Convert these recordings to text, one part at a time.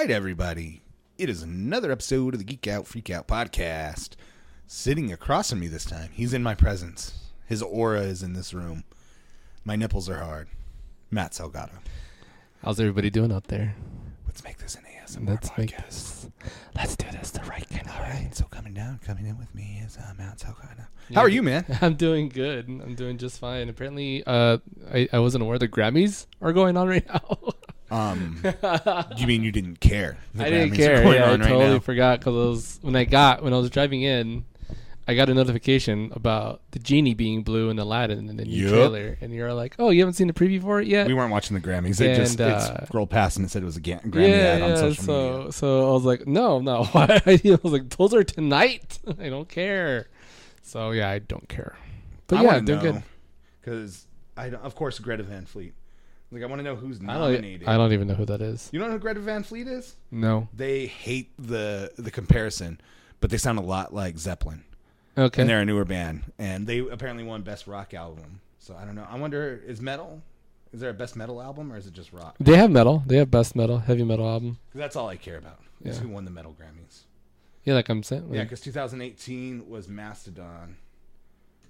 right, everybody. It is another episode of the Geek Out Freak Out podcast. Sitting across from me this time, he's in my presence. His aura is in this room. My nipples are hard. Matt Salgado. How's everybody doing out there? Let's make this an ASMR podcast. Let's do this the right kind of All way. right, so coming in with me is Matt Salgado. How are you, man? I'm doing good. I'm doing just fine. Apparently, I wasn't aware the Grammys are going on right now. You mean you didn't care? I didn't care. Yeah, I totally forgot because when I was driving in, I got a notification about the genie being blue in Aladdin in the new trailer, and you're like, "Oh, you haven't seen the preview for it yet?" We weren't watching the Grammys. It scrolled past and it said it was a Grammy ad on social media. So I was like, "No." Why? I was like, "Those are tonight." I don't care. So yeah, I don't care. But yeah, they're good. Because of course, Greta Van Fleet. Like, I want to know who's nominated. I don't even know who that is. You don't know who Greta Van Fleet is? No. They hate the comparison, but they sound a lot like Zeppelin. Okay. And they're a newer band, and they apparently won Best Rock Album. So I don't know. I wonder, is there a Best Metal album, or is it just rock? They have metal. They have Best Metal, Heavy Metal album. Because that's all I care about. Is who won the Metal Grammys. Yeah, like I'm saying. Yeah, because 2018 was Mastodon.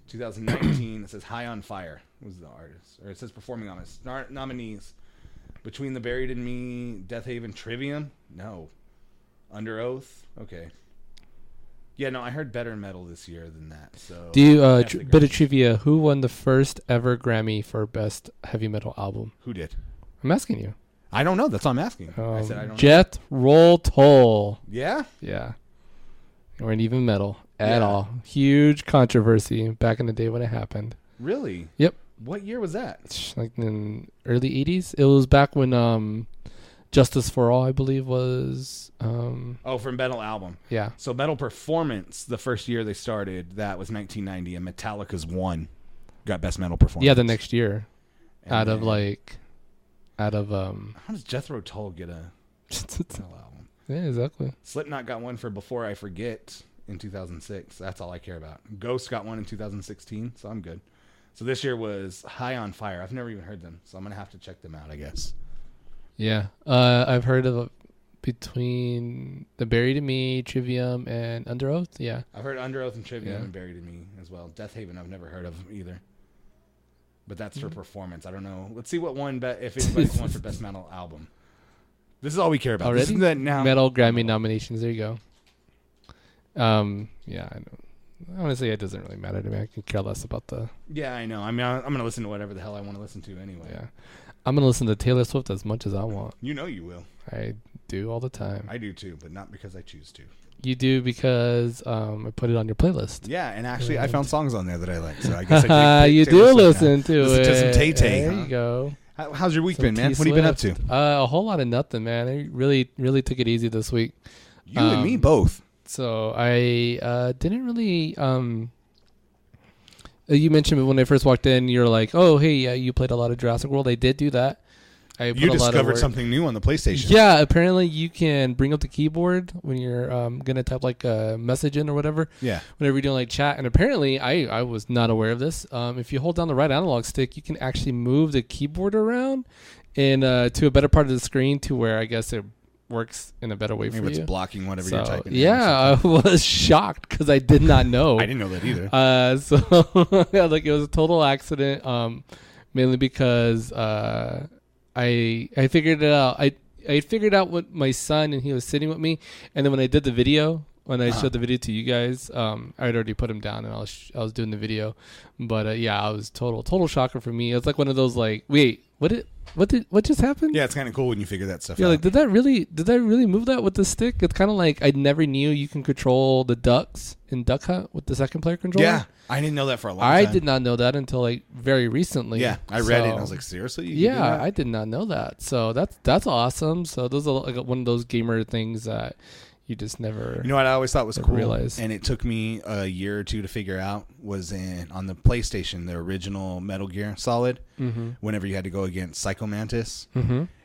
2019, it says High on Fire was the artist. Or it says performing artists. Nominees. Between the Buried in Me, Death Haven, Trivium? No. Under Oath? Okay. Yeah, no, I heard better metal this year than that. So do you, bit of trivia, who won the first ever Grammy for Best Heavy Metal album? Who did? I'm asking you. I don't know. That's what I'm asking. I said I don't know. Jethro Tull. Yeah? Yeah. They weren't even metal at all. Huge controversy back in the day when it happened. Really? Yep. What year was that? It's like in early 80s. It was back when Justice for All, I believe, was... from Metal Album. Yeah. So Metal Performance, the first year they started, that was 1990, and Metallica's One got Best Metal Performance. Yeah, the next year. How does Jethro Tull get a metal album? Yeah, exactly. Slipknot got one for Before I Forget in 2006. That's all I care about. Ghost got one in 2016, so I'm good. So this year was High on Fire. I've never even heard them, so I'm going to have to check them out, I guess. Yeah. I've heard of between the Buried in Me, Trivium, and Under Oath. Yeah. I've heard Under Oath and Trivium and Buried in Me as well. Death Haven I've never heard of either. But that's for performance. I don't know. Let's see what one, if anybody's won for Best Metal Album. This is all we care about. Already? This is now. Metal Grammy nominations. There you go. Yeah, I know. Honestly, it doesn't really matter to me. I can care less about the... Yeah, I know. I mean, I'm going to listen to whatever the hell I want to listen to anyway. Yeah. I'm going to listen to Taylor Swift as much as I want. You know you will. I do all the time. I do too, but not because I choose to. You do because I put it on your playlist. Yeah, and actually I found songs on there that I like, so I guess I you do listen to it. Listen to some Tay-Tay. There you go. How's your week been, man? What have you been up to? A whole lot of nothing, man. I really took it easy this week. You and me both. So I didn't really... you mentioned when I first walked in, you're like, "Oh, hey, yeah, you played a lot of Jurassic World." I did do that. You discovered something new on the PlayStation. Yeah, apparently you can bring up the keyboard when you're gonna type like a message in or whatever. Yeah. Whenever you're doing like chat, and apparently I was not aware of this. If you hold down the right analog stick, you can actually move the keyboard around and to a better part of the screen to where I guess it works in a better way for you. Maybe it's blocking whatever you're typing. Yeah, I was shocked because I did not know. I didn't know that either. So yeah, like it was a total accident. Mainly because I figured it out. I figured out what my son, and he was sitting with me, and then when I did the video, when I showed the video to you guys, I had already put him down and I was doing the video, but yeah, I was total shocker for me. It was like one of those like, wait, what just happened? Yeah, it's kind of cool when you figure that stuff out. Yeah, like did that really move that with the stick? It's kind of like I never knew you can control the ducks in Duck Hunt with the second player controller. Yeah, I didn't know that for a long time. I did not know that until like very recently. Yeah, I read it and I was like, seriously? Yeah, I did not know that. So that's awesome. So those are like one of those gamer things that you just never... You know what I always thought was cool, realized. And it took me a year or two to figure out, was on the PlayStation, the original Metal Gear Solid, whenever you had to go against Psycho Mantis,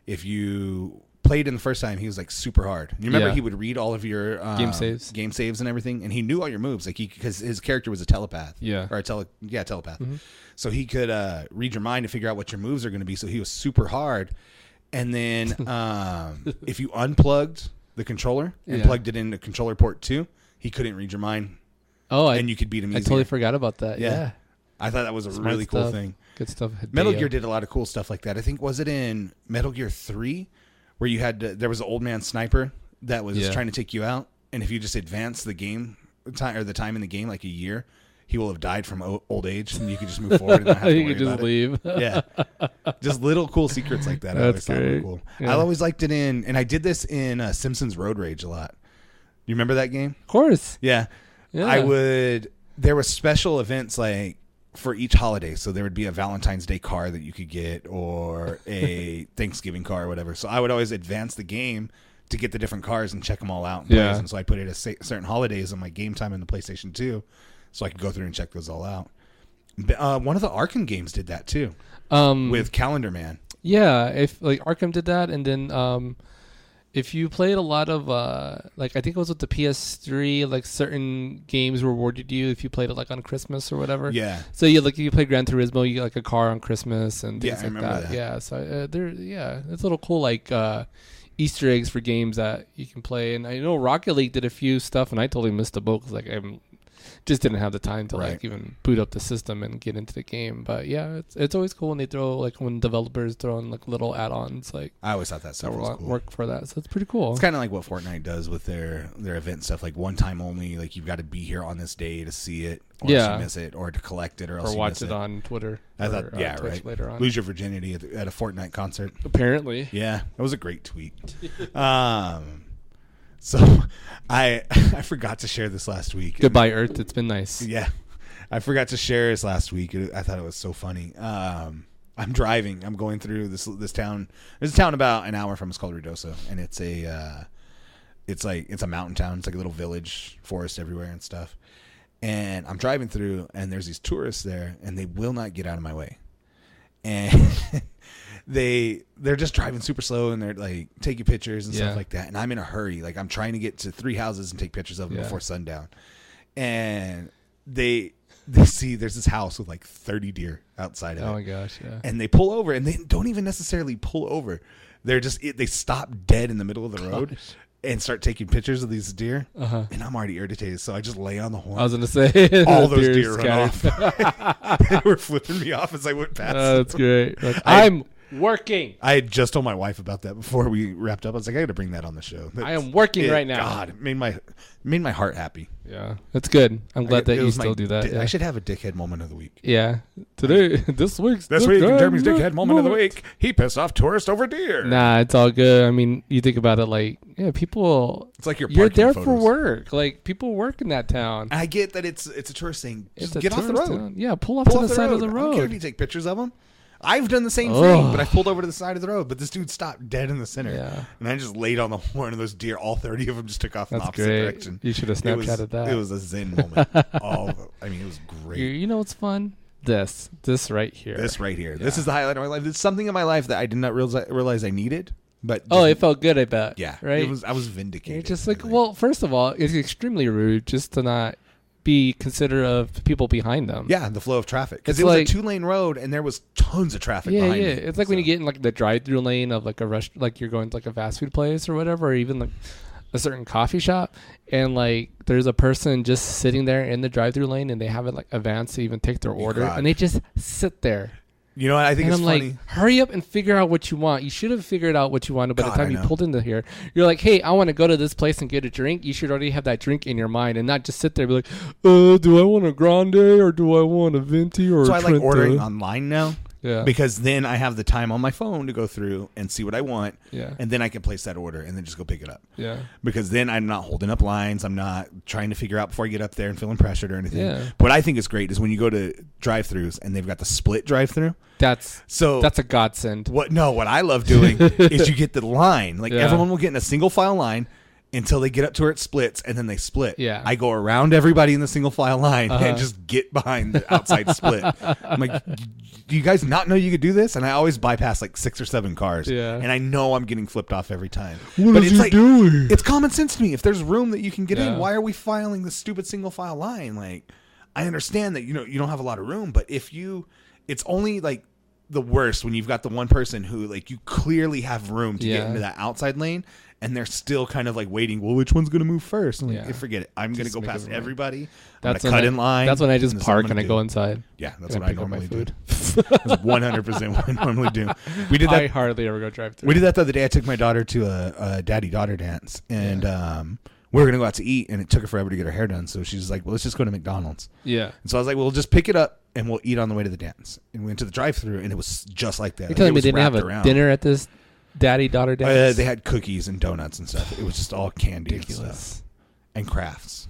if you played in the first time, he was like super hard. You remember he would read all of your game saves and everything, and he knew all your moves, like because his character was a telepath. Yeah. Or a telepath. So he could read your mind to figure out what your moves are going to be, so he was super hard. And then if you unplugged the controller and plugged it into controller port 2, he couldn't read your mind. Oh, and you could beat him easier. I totally forgot about that. Yeah. I thought that was a Smart really cool stuff. thing. Good stuff. Metal Gear did a lot of cool stuff like that. I think, was it in Metal Gear 3 where you had there was an old man sniper that was trying to take you out, and if you just advance the game time or the time in the game like a year, he will have died from old age, and you could just move forward and not have to you worry could just about leave. it. Yeah, just little cool secrets like that. I always thought were cool. Yeah. I always liked it in, and I did this in Simpsons Road Rage a lot. You remember that game? Of course. Yeah. I would. There were special events like for each holiday, so there would be a Valentine's Day car that you could get, or a Thanksgiving car, or whatever. So I would always advance the game to get the different cars and check them all out. And so I put it at certain holidays on my game time in the PlayStation 2, so I could go through and check those all out. One of the Arkham games did that too, with Calendar Man. Yeah, if like Arkham did that, and then if you played a lot of like I think it was with the PS3, like certain games rewarded you if you played it like on Christmas or whatever. Yeah. So you like you play Gran Turismo, you get like a car on Christmas and things I like remember that. Yeah. So it's a little cool like Easter eggs for games that you can play. And I know Rocket League did a few stuff, and I totally missed the boat because like I just didn't have the time to like even boot up the system and get into the game. But yeah, it's always cool when they throw like when developers throw in like little add-ons like I always thought that stuff was cool. Work for that, so it's pretty cool. It's kind of like what Fortnite does with their event stuff, like one time only. Like you've got to be here on this day to see it, or else you miss it, or to collect it, or else you watch miss it on Twitter. I thought, Twitch later on. Lose your virginity at a Fortnite concert. Apparently, yeah, that was a great tweet. So I forgot to share this last week. Goodbye, Earth. It's been nice. Yeah, I forgot to share this last week. I thought it was so funny. I'm driving. I'm going through this town. There's a town about an hour from us called Ruidoso, and it's a mountain town. It's like a little village, forest everywhere and stuff. And I'm driving through, and there's these tourists there, and they will not get out of my way. And they're just driving super slow, and they're like taking pictures and stuff like that. And I'm in a hurry, like I'm trying to get to 3 houses and take pictures of them before sundown. And they see there's this house with like 30 deer outside of it. Oh my gosh, yeah. And they pull over, and they don't even necessarily pull over. They're just they stop dead in the middle of the road. And start taking pictures of these deer, and I'm already irritated, so I just lay on the horn. I was going to say, all those deer run off. They were flipping me off as I went past. That's great. Like, I'm working. I had just told my wife about that before we wrapped up. I was like, I got to bring that on the show. I am working right now. God, it made my heart happy. Yeah, that's good. I'm glad that you still do that. I should have a dickhead moment of the week. Yeah. Today, this week in Jeremy's dickhead moment of the week. He pissed off tourists over deer. Nah, it's all good. I mean, you think about it, like, people. It's like you're there for work. Like, people work in that town. I get that it's a tourist thing. Just it's get off the road. Town. Yeah, pull off to the side of the road. I don't care if you take pictures of them. I've done the same thing, but I pulled over to the side of the road. But this dude stopped dead in the center. Yeah. And I just laid on the horn, and those deer, all 30 of them, just took off in the opposite direction. You should have Snapchatted that. It was a zen moment. It was great. You know what's fun? This right here. This right here. Yeah. This is the highlight of my life. It's something in my life that I did not realize I needed. But it felt good, I bet. Yeah. Right? I was vindicated. You're just like, well, first of all, it's extremely rude just to not be considerate of people behind them. Yeah, the flow of traffic. Because it was a 2-lane road, and there was tons of traffic behind me. It's like when you get in like the drive-through lane of like a rush, like you're going to like a fast food place or whatever, or even like a certain coffee shop, and like there's a person just sitting there in the drive-through lane, and they haven't like advanced to even take their order, and they just sit there. You know what I think is funny? Like, hurry up and figure out what you want. You should have figured out what you wanted by the time you pulled into here. You're like, hey, I want to go to this place and get a drink. You should already have that drink in your mind and not just sit there and be like, do I want a grande or do I want a venti or a Trenta? I like ordering online now. Yeah. Because then I have the time on my phone to go through and see what I want. Yeah. And then I can place that order and then just go pick it up. Yeah. Because then I'm not holding up lines. I'm not trying to figure out before I get up there and feeling pressured or anything. Yeah. But what I think is great is when you go to drive-thrus and they've got the split drive-thru. That's a godsend. What I love doing is you get the line. Like everyone will get in a single file line until they get up to where it splits, and then they split. Yeah. I go around everybody in the single file line and just get behind the outside split. I'm like, do you guys not know you could do this? And I always bypass like 6 or 7 cars. Yeah. And I know I'm getting flipped off every time. What is he doing? It's common sense to me. If there's room that you can get in, why are we filing this stupid single file line? Like, I understand that you don't have a lot of room, but it's only like the worst when you've got the one person who like you clearly have room to get into that outside lane, and they're still kind of like waiting. Well, which one's gonna move first? I'm like, hey, forget it. I'm gonna go past everybody. That's cut in line. That's when I just park and I go inside. Yeah, that's what I normally do. That's 100% what I normally do. We did that. I hardly ever go drive through. We did that the other day. I took my daughter to a daddy-daughter dance, and we were gonna go out to eat, and it took her forever to get her hair done. So she's like, "Well, let's just go to McDonald's." Yeah. And so I was like, "Well, just pick it up, and we'll eat on the way to the dance." And we went to the drive-through, and it was just like that. You're telling me they didn't have a dinner at this daddy-daughter dance? They had cookies and donuts and stuff. It was just all candy and stuff. And crafts.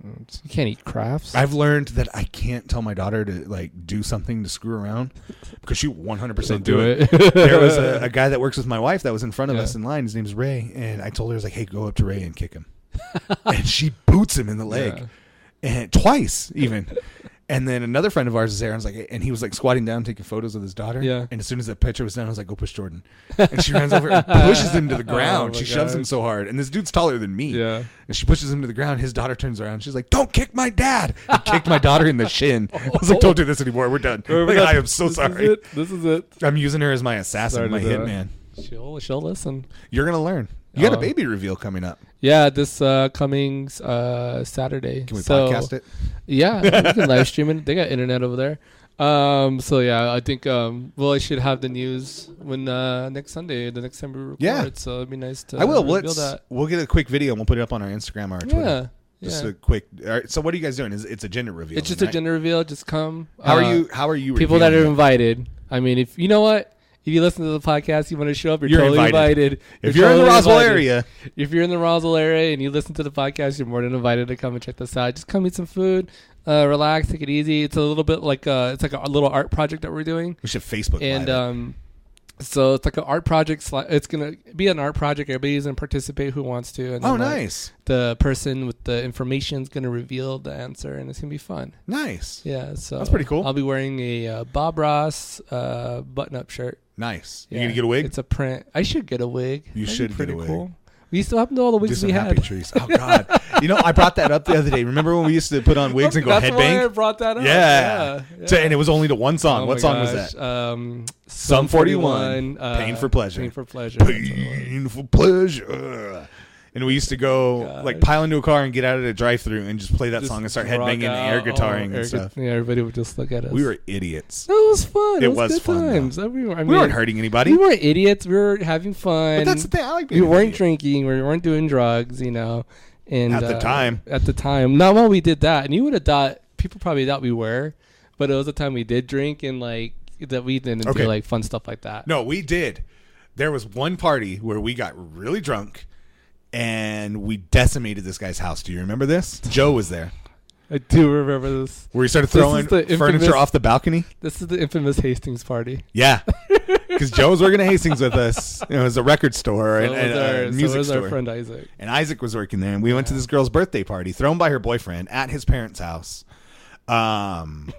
You can't eat crafts. I've learned that I can't tell my daughter to like do something to screw around because she 100% do it. There was a guy that works with my wife that was in front of us in line. His name's Ray, and I told her, I was like, "Hey, go up to Ray and kick him," and she boots him in the leg, and twice even. And then another friend of ours is there, and I was like, and he was like squatting down taking photos of his daughter. Yeah. And as soon as that picture was done, I was like, "Go push Jordan," and she runs over and pushes him to the ground. She shoves him so hard, and this dude's taller than me. Yeah. And she pushes him to the ground. His daughter turns around. She's like, "Don't kick my dad!" He kicked my daughter in the shin. I was like, "Don't do this anymore. We're done." Like, I am so sorry. This is it. I'm using her as my assassin, my hitman. She'll listen. You're gonna learn. You got a baby reveal coming up. Yeah, this coming Saturday. Can we podcast it? Yeah, we can live stream it. They got internet over there. So yeah, I think I should have the news when next Sunday, the next time we record. Yeah. So it'd be nice to. I will. reveal that. We'll get a quick video and we'll put it up on our Instagram or our Twitter. Yeah. Just a quick. All right, so what are you guys doing? It's a gender reveal. It's just a gender reveal. Just come. How are you? People that are invited. I mean, if you know what. If you listen to the podcast, you want to show up, you're totally invited. If you're in the Roswell area. If you're in the Roswell area and you listen to the podcast, you're more than invited to come and check this out. Just come eat some food, relax, take it easy. It's a little bit like it's like a little art project that we're doing. We should Facebook and Live so it's like an art project. It's gonna be an art project. Everybody's gonna participate who wants to. And then, nice. The person with the information is gonna reveal the answer, and it's gonna be fun. Nice. Yeah, so that's pretty cool. I'll be wearing a Bob Ross button-up shirt. Nice. You gonna get a wig? It's a print. I should get a wig. You should get a wig. Cool. We still have all the wigs we had. Happy trees. Oh God! You know, I brought that up the other day. Remember when we used to put on wigs and go headbang? That's why I brought that up. Yeah. And it was only to one song. What song was that? Sum 41. Pain for Pleasure. Pain for Pleasure. Pain for Pleasure. And we used to go like pile into a car and get out of the drive-through and just play that song and start headbanging and air guitaring and stuff. Yeah, everybody would just look at us. We were idiots. It was fun. It was good fun. Times. We weren't hurting anybody. We weren't idiots. We were having fun. But that's the thing. I like. We weren't drinking. We weren't doing drugs. You know. And at the time, not while we did that, and you would have thought people probably thought we were, but it was the time we did drink and like that we didn't do like fun stuff like that. No, we did. There was one party where we got really drunk. And we decimated this guy's house. Do you remember this? Joe was there. I do remember this. Where he started throwing furniture off the balcony. This is the infamous Hastings party. Yeah. Because Joe was working at Hastings with us. It was a record store and a music store. Our friend Isaac. And Isaac was working there. And we went to this girl's birthday party thrown by her boyfriend at his parents' house. And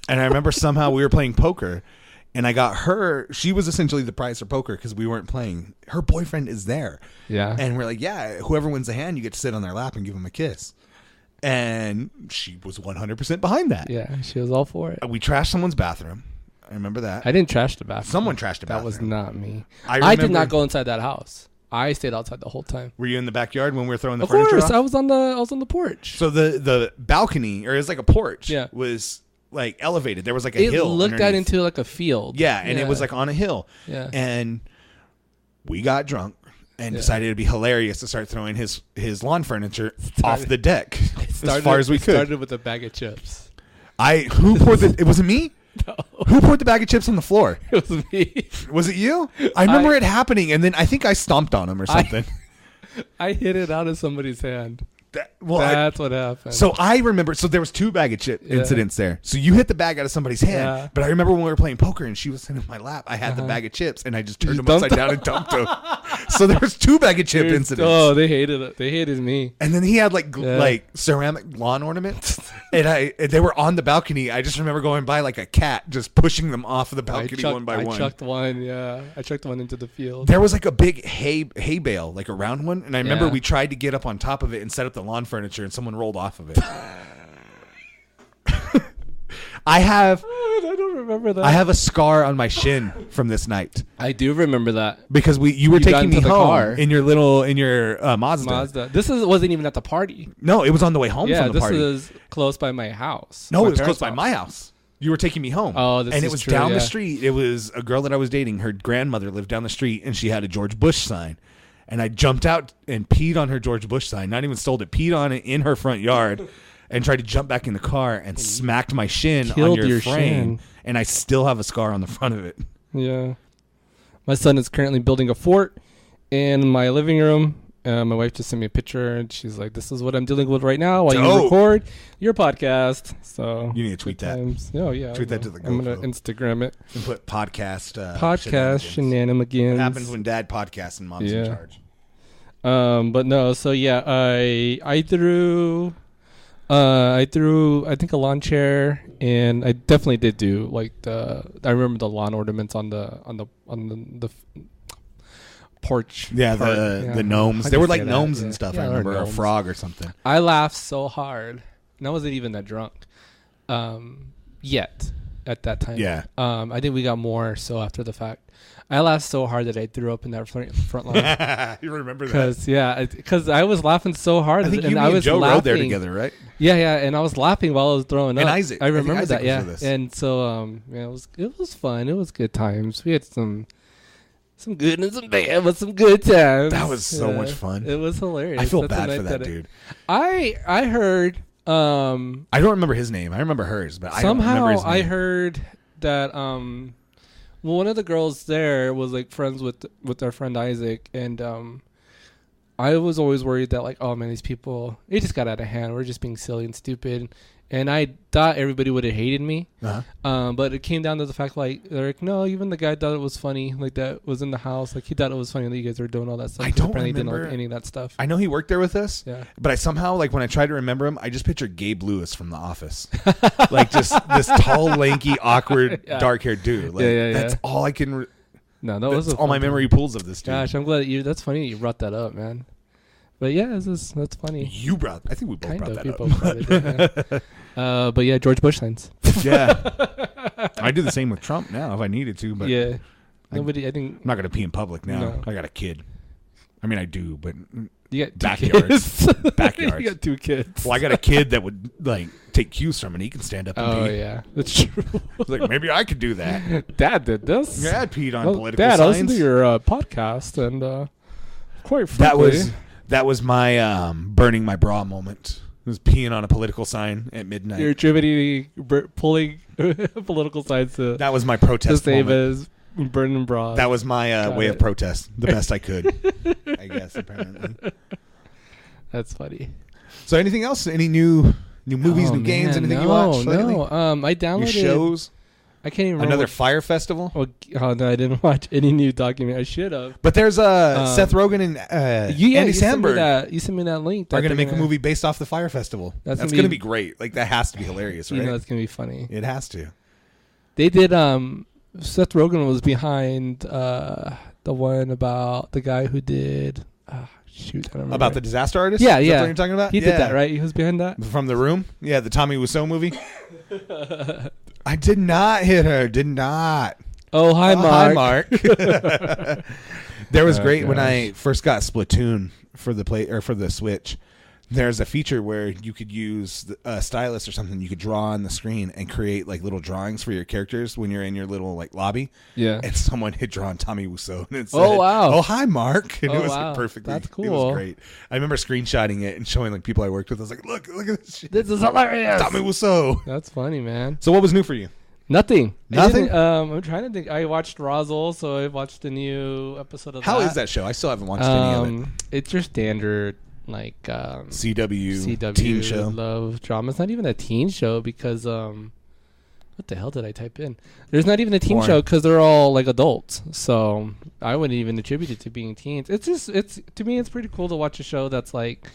I remember somehow we were playing poker. And I got her. She was essentially the prize for poker because we weren't playing. Her boyfriend is there. Yeah. And we're like, yeah, whoever wins the hand, you get to sit on their lap and give them a kiss. And she was 100% behind that. Yeah, she was all for it. We trashed someone's bathroom. I remember that. I didn't trash the bathroom. Someone trashed the bathroom. That was not me. I did not go inside that house. I stayed outside the whole time. Were you in the backyard when we were throwing the furniture off? Of course. I was on the porch. So the balcony, or it was like a porch, was like elevated. There was like a hill. It looked out into like a field. Yeah, and it was like on a hill. Yeah. And we got drunk and decided it'd be hilarious to start throwing his lawn furniture off the deck as far as we could. Started with a bag of chips. Who poured the? It wasn't me. No. Who poured the bag of chips on the floor? It was me. Was it you? I remember it happening, and then I think I stomped on him or something. I hit it out of somebody's hand. That's what happened. So I remember. So there was 2 bag of chip incidents there. So you hit the bag out of somebody's hand, but I remember when we were playing poker and she was sitting in my lap. I had the bag of chips and I just turned them upside down and dumped them. So there was 2 bag of chip incidents. Oh, they hated it. They hated me. And then he had like ceramic lawn ornaments, and they were on the balcony. I just remember going by like a cat, just pushing them off of the balcony one by one. I chucked one. Yeah, I chucked one into the field. There was like a big hay bale, like a round one, and I remember we tried to get up on top of it and set up the lawn furniture, and someone rolled off of it. I don't remember that. I have a scar on my shin from this night I do remember that. because you were You got taking me into the home car. in your Mazda. Mazda. This wasn't even at the party. No, it was on the way home Yeah, from the this party. is close by my house. No, My it was close parents' by house. my house. You were taking me home. Oh, this and is it was true, down yeah. the street. It was a girl that I was dating. Her grandmother lived down the street, and she had a George Bush sign. And I jumped out and peed on her George Bush sign. Not even stole it. Peed on it in her front yard, and tried to jump back in the car and smacked my shin on Killed your your frame. shin. And I still have a scar on the front of it. Yeah. My son is currently building a fort in my living room. My wife just sent me a picture, and she's like, "This is what I'm dealing with right now while you Dope. record your podcast." So You need to tweet that. Oh yeah, Tweet that to the I'm gonna GoPro. Instagram it. And put podcast. Podcast shenanigans. What happens when dad podcasts and mom's in Yeah. charge? But no, so yeah, I threw I think a lawn chair, and I definitely did do like I remember the lawn ornaments on the porch. Yeah, part. the gnomes. How'd They you were say like that? gnomes Yeah. and stuff. Yeah, I they were remember, or a gnomes. frog or something. I laughed so hard, and I wasn't even that drunk yet at that time. Yeah. I think we got more so after the fact. I laughed so hard that I threw up in that front line. You remember that? Because I was laughing so hard. I think and you I and was Joe laughing. rode there together, right? Yeah, and I was laughing while I was throwing up. And Isaac. I I think remember Isaac that, was yeah. with us. And so, yeah, it was fun. It was good times. We had some good and some bad, but some good times. That was so Yeah. much fun. It was hilarious. I feel That's the bad night for that dude. I heard I don't remember his name. I remember hers, but I don't somehow remember his name. I heard that well, one of the girls there was like friends with our friend Isaac, and I was always worried that like, oh man, these people, it just got out of hand. We're just being silly and stupid. And I thought everybody would have hated me. Uh-huh. But it came down to the fact like, they're like, no, even the guy thought it was funny. Like that was in the house. Like he thought it was funny that you guys were doing all that stuff. I 'cause don't apparently remember. didn't like any of that stuff. I know he worked there with us, Yeah. but I somehow, like, when I try to remember him, I just picture Gabe Lewis from The Office. Like, just this tall, lanky, awkward, Yeah. dark-haired dude. Like, Yeah. that's all I can... No, that was That's a all my fun time. memory pulls of this dude. Gosh, I'm glad that's funny you brought that up, man. But yeah, that's funny. You brought... I think we both Kind brought of. that We up. both brought it up, yeah. But yeah, George Bush signs. Yeah. I do the same with Trump now if I needed to, but Yeah. Nobody, I think I'm not going to pee in public now. No. I got a kid. I mean, I do, but... you got two Backyards. kids. Backyards. You got two kids. Well, I got a kid that would, like, take cues from, and he can stand up and Oh pee. yeah, that's true. It's like, maybe I could do that. Dad did this. Yeah, I'd peed on Well, political Dad, I listened signs. to your podcast, and quite frankly, That was my burning my bra moment. It was peeing on a political sign at midnight. you're attributing pulling political signs to That was my protest save moment. as burning bras. That was my Got way it. of protest, the best I could, I guess, apparently. That's funny. So anything else? Any new movies, Oh, new games, man, anything you watched lately? No, I New downloaded shows? I can't even remember. Another Fire Festival? Oh no, I didn't watch any new document. I should have. But there's Seth Rogen and Andy you sent me Samberg that. You sent me that link. are that going to they're make a movie based off the Fire Festival. That's That's gonna going to be- be great. Like, that has to be hilarious, right? You know, it's gonna be funny. It has to. They did. Seth Rogen was behind the one about the guy who did. Shoot, I don't remember. About the Disaster Artist? Yeah, Is that yeah. what you're talking about? He Yeah. did that, right? He was behind that. From The Room? Yeah, the Tommy Wiseau movie. I did not hit her. Did not. Oh, hi, Mark. Hi, Mark. There was Oh, great when gosh. I first got Splatoon for the Switch. There's a feature where you could use a stylus or something. You could draw on the screen and create like little drawings for your characters when you're in your little like lobby. Yeah. And someone had drawn Tommy Wiseau. And it said, Oh, wow. Oh, hi, Mark. And Oh, it was wow. perfectly. That's It cool. was great. I remember screenshotting it and showing like people I worked with. I was like, look at this shit. This is hilarious. Tommy Wiseau. That's funny, man. So what was new for you? Nothing. Nothing? I'm trying to think. I watched Roswell, so I watched the new episode of How that. is that show? I still haven't watched any of it. It's your standard like CW teen show. love drama. It's not even a teen show because what the hell did I type in? There's not even a teen Porn. show because they're all like adults. So I wouldn't even attribute it to being teens. It's to me it's pretty cool to watch a show that's like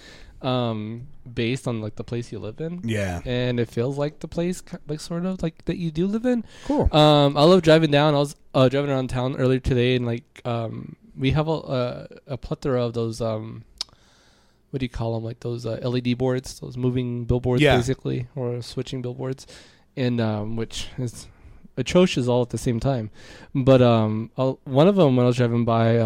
based on like the place you live in. Yeah. And it feels like the place like sort of like that you do live in. Cool. I love driving down. I was driving around town earlier today, and like we have a plethora of those what do you call them? Like those LED boards, those moving billboards, Yeah. basically, or switching billboards. and which is atrocious all at the same time. But one of them when I was driving by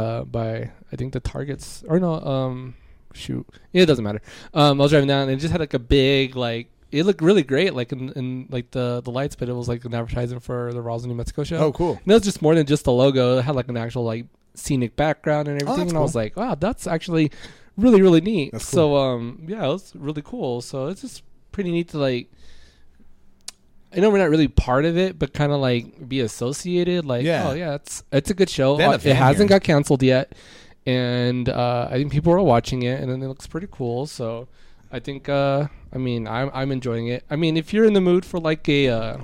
I think the Targets or no shoot, yeah, it doesn't matter. I was driving down and it just had like a big like. It looked really great, like in like the lights, but it was like an advertisement for the Roswell, New Mexico show. Oh, cool. And it was just more than just the logo. It had like an actual like scenic background and everything. And cool. I was like, wow, that's actually really, really neat. That's cool. So yeah, it was really cool. So it's just pretty neat to like, I know we're not really part of it, but kind of like be associated. Like, Yeah. oh yeah, it's a good show. They had a It fan hasn't here. got canceled yet, and I think people are watching it, and then it looks pretty cool. So I think I mean I'm enjoying it. I mean, if you're in the mood for like a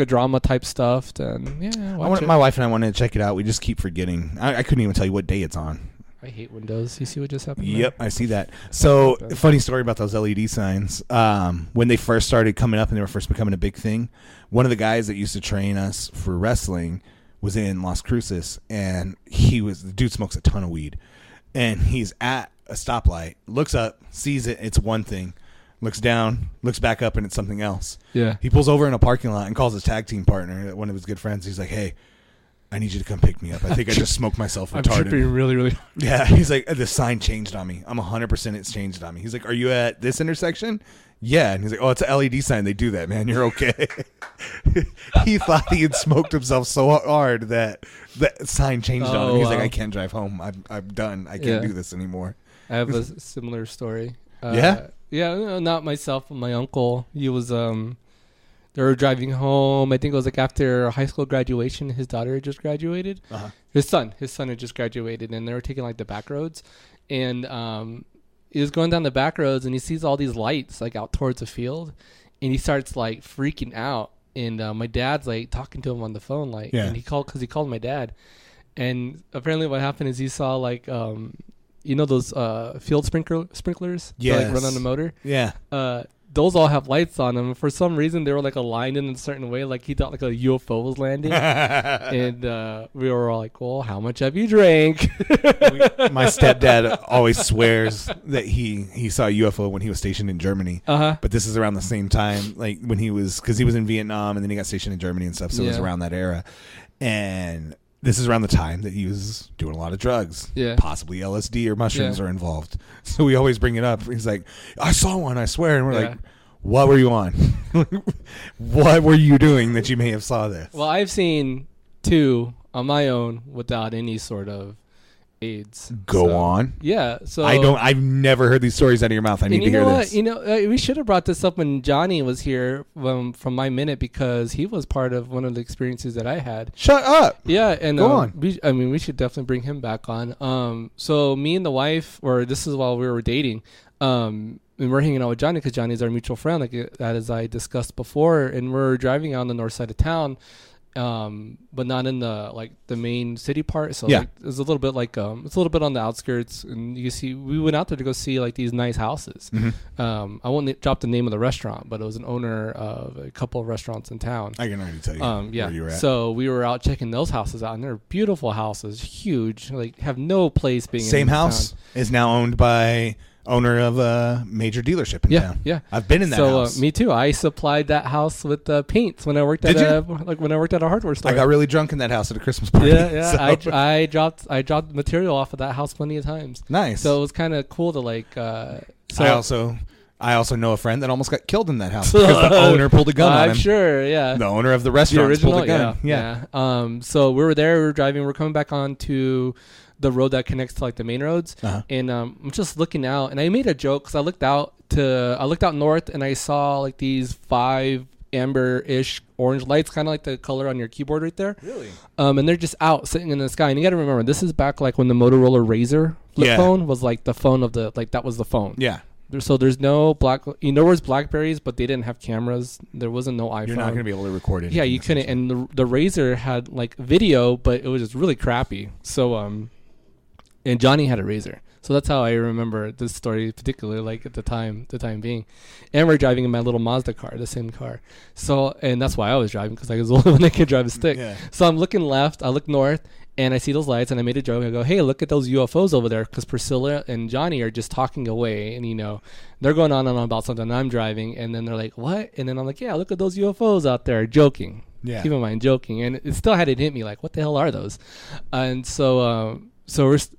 drama type stuff, then yeah, watch it. My wife and I wanted to check it out. We just keep forgetting. I couldn't even tell you what day it's on. I hate Windows. You see what just happened? Yep, there? I see that. So, funny story about those LED signs. When they first started coming up and they were first becoming a big thing, one of the guys that used to train us for wrestling was in Las Cruces, and the dude smokes a ton of weed, and he's at a stoplight, looks up, sees it, it's one thing, looks down, looks back up, and it's something else. Yeah. He pulls over in a parking lot and calls his tag team partner, one of his good friends. He's like, "Hey, I need you to come pick me up. I think I just smoked myself I'm retarded." tripping really, really. Yeah, he's like, "The sign changed on me. I'm 100% it's changed on me." He's like, "Are you at this intersection?" Yeah, and he's like, "Oh, it's an LED sign. They do that, man. You're okay." He thought he had smoked himself so hard that that sign changed on him. He's like, wow. "I can't drive home. I'm done. I can't do this anymore." I have a similar story. Yeah? Yeah, no, not myself, but my uncle. He was they were driving home. I think it was like after high school graduation. His daughter had just graduated. Uh-huh. His son had just graduated, and they were taking like the back roads, and he was going down the back roads, and he sees all these lights like out towards the field, and he starts like freaking out. And my dad's like talking to him on the phone, like, Yeah. and he called my dad, and apparently what happened is he saw like you know those field sprinklers that like run on the motor. Yeah. Those all have lights on them. For some reason, they were like aligned in a certain way. Like he thought like a UFO was landing, and we were all like, "Well, how much have you drank?" My stepdad always swears that he saw a UFO when he was stationed in Germany. Uh-huh. But this is around the same time, like when because he was in Vietnam and then he got stationed in Germany and stuff. So it was Yeah. around that era, and this is around the time that he was doing a lot of drugs. Yeah. Possibly LSD or mushrooms Yeah. are involved. So we always bring it up. He's like, "I saw one, I swear," and we're Yeah. like, "What were you on? What were you doing that you may have saw this?" Well, I've seen 2 on my own without any sort of AIDS. Go So, on. Yeah. So I've never heard these stories out of your mouth. I need And to you hear know this. what? You know, we should have brought this up when Johnny was here from My Minute, because he was part of one of the experiences that I had. Shut up. Yeah, and Go on. we should definitely bring him back on. So me and the wife, or this is while we were dating, and we're hanging out with Johnny because Johnny's our mutual friend, like that as I discussed before, and we're driving on the north side of town. But not in the main city part. So Yeah. like, it's a little bit like it's a little bit on the outskirts, and you see we went out there to go see like these nice houses. Mm-hmm. I won't drop the name of the restaurant, but it was an owner of a couple of restaurants in town. I can already tell you Yeah. where you were at. So we were out checking those houses out, and they're beautiful houses, huge, like have no place being Same in this house town. is now owned by owner of a major dealership in Yeah, town. yeah. I've been in that house. Me too. I supplied that house with paints when I worked Did at when I worked at a hardware store. I got really drunk in that house at a Christmas party. Yeah, yeah. So- I dropped material off of that house plenty of times. Nice. So it was kind of cool to like. I also know a friend that almost got killed in that house because the owner pulled a gun on I'm him. sure. Yeah. The owner of the The restaurant original. pulled a gun. Yeah. So we were there. We were driving. We're coming back onto the road that connects to like the main roads, Uh-huh. and I'm just looking out, and I made a joke because I looked out north, and I saw like these 5 amber-ish orange lights, kind of like the color on your keyboard right there. Really? And they're just out sitting in the sky. And you got to remember, this is back like when the Motorola Razr flip Yeah. phone was like the phone of that was the phone. Yeah. So there's no there's Blackberries, but they didn't have cameras. There wasn't no iPhone. You're not going to be able to record it. Yeah, you couldn't. And the Razr had like video, but it was just really crappy. So and Johnny had a Razr. So that's how I remember this story, particularly like at the time being. And we're driving in my little Mazda car, the same car. So, and that's why I was driving, because I was the only one that could drive a stick. Yeah. So I'm looking left, I look north, and I see those lights, and I made a joke. I go, hey, look at those UFOs over there, because Priscilla and Johnny are just talking away, and, you know, they're going on and on about something. I'm driving, and then they're like, what? And then I'm like, yeah, look at those UFOs out there, joking. Yeah. Keep in mind, joking. And it still hadn't hit me, like, what the hell are those? And so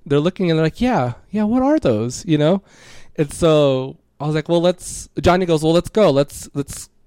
they're looking, and they're like, yeah, what are those, you know? And so I was like, well, Johnny goes, well, let's go. Let's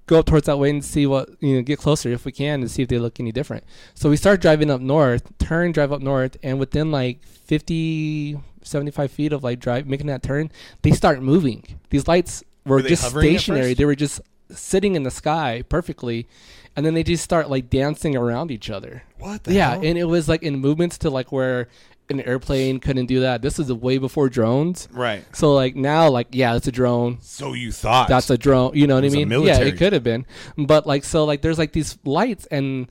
go up towards that way and see what, you know, get closer if we can and see if they look any different. So we start driving up north, drive up north, and within like 50, 75 feet of like making that turn, they start moving. These lights were just stationary. They were just sitting in the sky perfectly, and then they just start like dancing around each other. What the hell? And it was like in movements to like where an airplane couldn't do that. This is way before drones. Right. So like now, like, yeah, it's a drone. So you thought that's a drone, you know what I mean? Military. Yeah, it could have been. But like, so like there's like these lights, and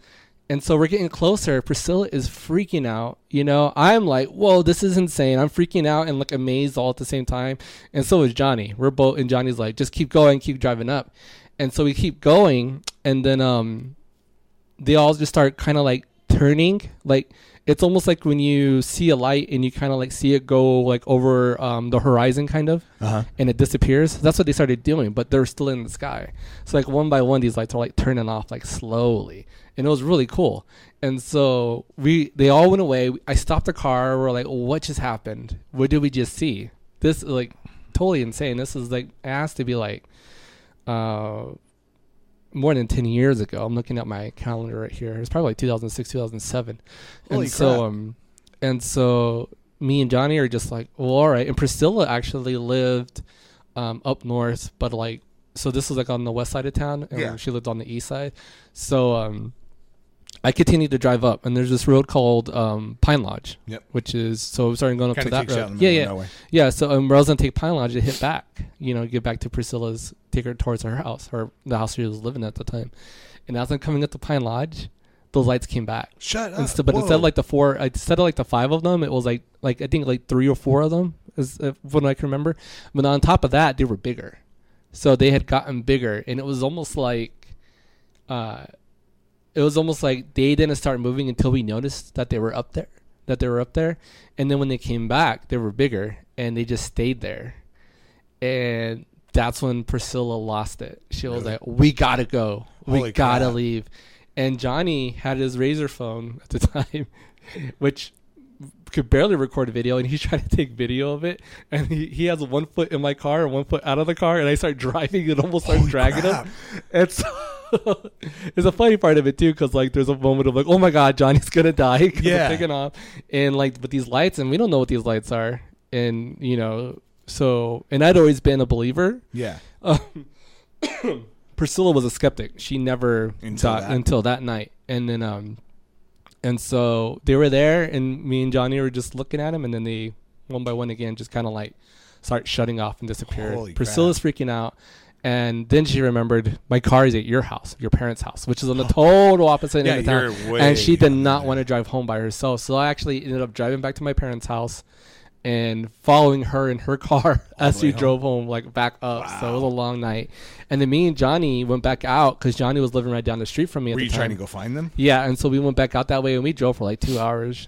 so we're getting closer. Priscilla is freaking out, you know. I'm like, whoa, this is insane. I'm freaking out and like amazed all at the same time. And so is Johnny. We're both, and Johnny's like, just keep going, keep driving up. And so we keep going, and then they all just start kind of like turning. Like, it's almost like when you see a light and you kind of like see it go like over the horizon kind of, and it disappears. That's what they started doing, but they're still in the sky. So like one by one, these lights are like turning off like slowly, and it was really cool. And so they all went away. I stopped the car. We're like, what just happened? What did we just see? This is like totally insane. This is like, it has to be like more than 10 years ago. I'm looking at my calendar right here. It's probably like 2006, 2007. Holy crap. And so me and Johnny are just like, well, all right. And Priscilla actually lived up north, but like, so this was like on the west side of town, and she lived on the east side. So I continued to drive up, and there's this road called Pine Lodge, which is, so we started going up to that road. Yeah. So I was gonna take Pine Lodge to hit back, you know, get back to Priscilla's, take her towards her house, or the house she was living at the time. And as I'm coming up to Pine Lodge, those lights came back. Shut up. But instead of like the 5 of them, it was like I think like 3 or 4 of them is what I can remember. But on top of that, they were bigger. So they had gotten bigger, and it was almost like they didn't start moving until we noticed that they were up there. And then when they came back, they were bigger, and they just stayed there. And that's when Priscilla lost it. She was like, we gotta go. We gotta leave. And Johnny had his Razr phone at the time, which could barely record a video, and he's trying to take video of it, and he has 1 foot in my car and 1 foot out of the car, and I start driving and almost start dragging him. And so it's a funny part of it too, because like there's a moment of like, oh my god, Johnny's gonna die because I'm taking off, and like with these lights, and we don't know what these lights are, and you know, so, and I'd always been a believer. Priscilla was a skeptic. She never until that night, and then and so they were there, and me and Johnny were just looking at him, and then they one by one again just kind of like start shutting off and disappeared. Priscilla's freaking out. And then she remembered, my car is at your house, your parents' house, which is on the total opposite end of town. And she did not want to drive home by herself. So I actually ended up driving back to my parents' house and following her in her car as she drove home, like back up. So it was a long night. And then me and Johnny went back out because Johnny was living right down the street from me at the time. Were you trying to go find them? Yeah. And so we went back out that way, and we drove for like 2 hours,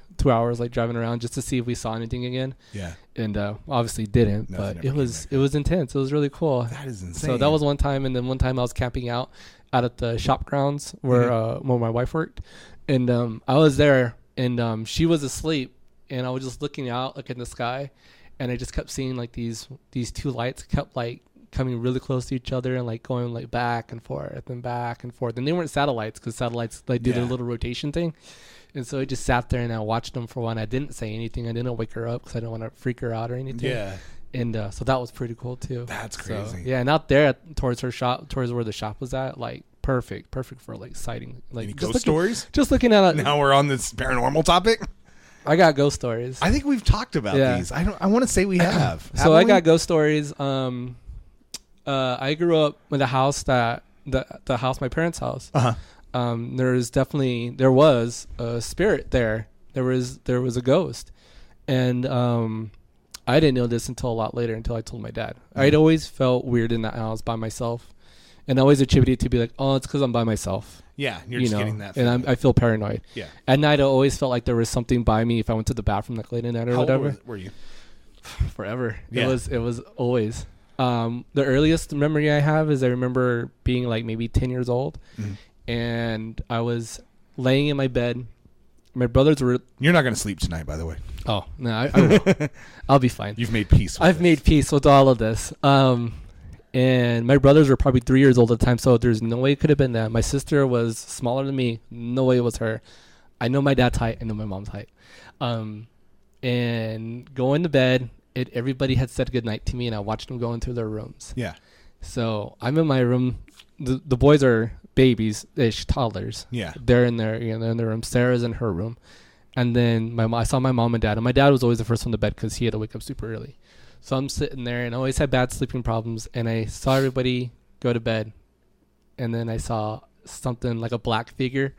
like driving around just to see if we saw anything again. Yeah. And obviously didn't, but it was intense. It was really cool. That is insane. So that was one time, and then one time I was camping out at the shop grounds where my wife worked, and I was there, and she was asleep, and I was just looking out like in the sky, and I just kept seeing like these 2 lights kept like coming really close to each other and like going like back and forth and back and forth, and they weren't satellites because satellites like do their little rotation thing. And so I just sat there and I watched them for one. I didn't say anything. I didn't wake her up because I didn't want to freak her out or anything. Yeah. And so that was pretty cool too. That's crazy. So, and out there towards her shop, towards where the shop was at, like perfect for like sighting. Like any ghost stories? Just looking at it. Now we're on this paranormal topic. I got ghost stories. I think we've talked about these. I want to say we have. So I got ghost stories. I grew up with a house that the house, my parents' house. There was a spirit there. There was a ghost, and I didn't know this until a lot later, until I told my dad. I'd always felt weird in that house by myself, and I always attributed it to be like, oh, it's because I'm by myself. Yeah, you're just getting that. And I feel paranoid. Yeah. At night, I always felt like there was something by me if I went to the bathroom like late at night or How whatever. old were you? Forever. Yeah. It was always. The earliest memory I have is I remember being like maybe 10 years old, and I was laying in my bed. My brothers were. You're not going to sleep tonight, by the way. Oh no, I will. I'll be fine. You've made peace. I've made peace with all of this. And my brothers were probably 3 years old at the time, so there's no way it could have been that. My sister was smaller than me. No way it was her. I know my dad's height. I know my mom's height. And going to bed, everybody had said goodnight to me, and I watched them go into their rooms. Yeah. So I'm in my room. The boys are babies-ish, toddlers. Yeah. They're in their room. Sarah's in her room. And then I saw my mom and dad. And my dad was always the first one to bed because he had to wake up super early. So I'm sitting there, and I always had bad sleeping problems. And I saw everybody go to bed. And then I saw something like a black figure,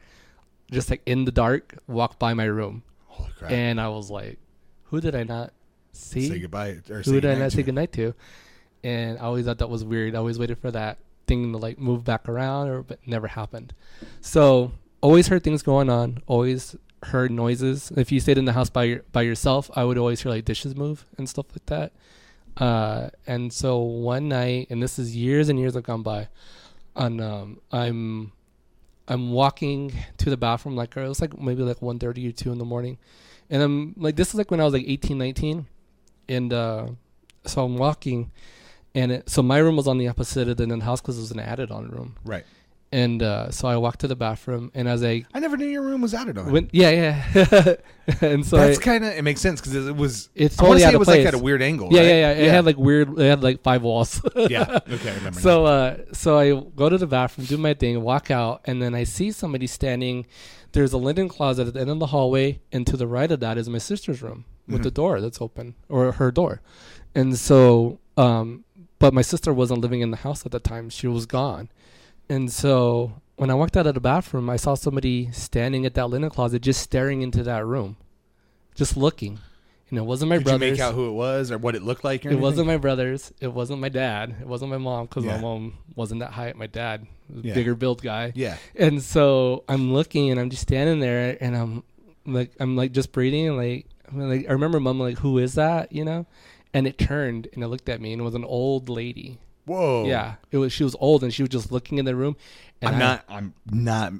just like in the dark, walk by my room. Holy crap. And I was like, who did I not see? Say goodbye. Or Who did I not say goodnight to? And I always thought that was weird. I always waited for that thing to like move back around, but it never happened. So always heard things going on. Always heard noises. If you stayed in the house by yourself, I would always hear like dishes move and stuff like that. And so one night, and this is years and years have gone by, and I'm walking to the bathroom, like it was like maybe like 1:30 or 2 in the morning, and I'm like, this is like when I was like 18, 19, and so I'm walking. And so my room was on the opposite of the house because it was an added-on room. Right. And so I walked to the bathroom, and as I never knew your room was added on. Yeah. And so that's kind of, it makes sense because it was. It's totally out of place. Like at a weird angle. Yeah, right? yeah. It had like weird. It had like 5 walls. Yeah. Okay, I remember. So I go to the bathroom, do my thing, walk out, and then I see somebody standing. There's a linen closet at the end of the hallway, and to the right of that is my sister's room with the door that's open, or her door. And so, but my sister wasn't living in the house at the time; she was gone. And so when I walked out of the bathroom, I saw somebody standing at that linen closet, just staring into that room, just looking. And it wasn't my brothers. Did you make out who it was or what it looked like? Or it wasn't my brothers. It wasn't my dad. It wasn't my mom, because Yeah. my mom wasn't that height. My dad was a Yeah. bigger build guy. Yeah. And so I'm looking, and I'm just standing there, and I'm like just breathing, and I remember mom like, who is that? You know? And it turned, and it looked at me, and it was an old lady. Whoa. Yeah, she was old, and she was just looking in the room. And I'm not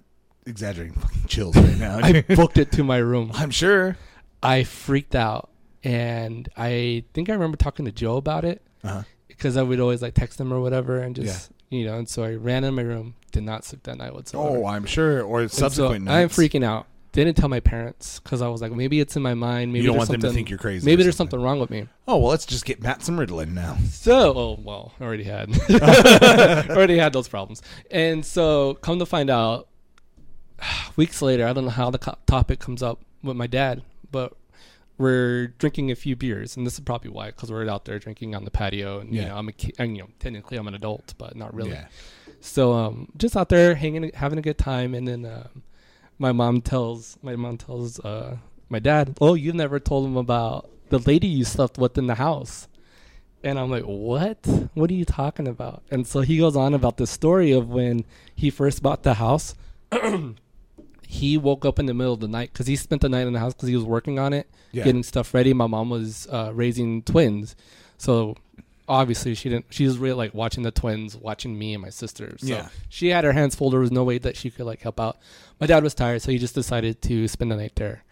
exaggerating. Fucking chills right now. I booked it to my room. I'm sure. I freaked out, and I think I remember talking to Joe about it, because I would always like text him or whatever, and just and so I ran in my room, did not sleep that night whatsoever. Oh, I'm sure. Or subsequent nights. I'm freaking out. Didn't tell my parents because I was like, maybe it's in my mind. Maybe you don't want them to think you're crazy. Maybe there's something wrong with me. Oh, well, let's just get Matt some Ritalin now. So, I already had. Already had those problems. And so, come to find out, weeks later, I don't know how the topic comes up with my dad, but we're drinking a few beers. And this is probably why, because we're out there drinking on the patio. And, I'm a kid, and, technically I'm an adult, but not really. Yeah. So, just out there hanging, having a good time. And then, my mom tells my dad, oh, you never told him about the lady you slept with in the house. And I'm like, what are you talking about? And so he goes on about the story of when he first bought the house. He woke up in the middle of the night because he spent the night in the house because he was working on it, getting stuff ready. My mom was raising twins, so obviously she was really like watching the twins, watching me and my sister. So she had her hands full. There was no way that she could like help out. My dad was tired, so he just decided to spend the night there.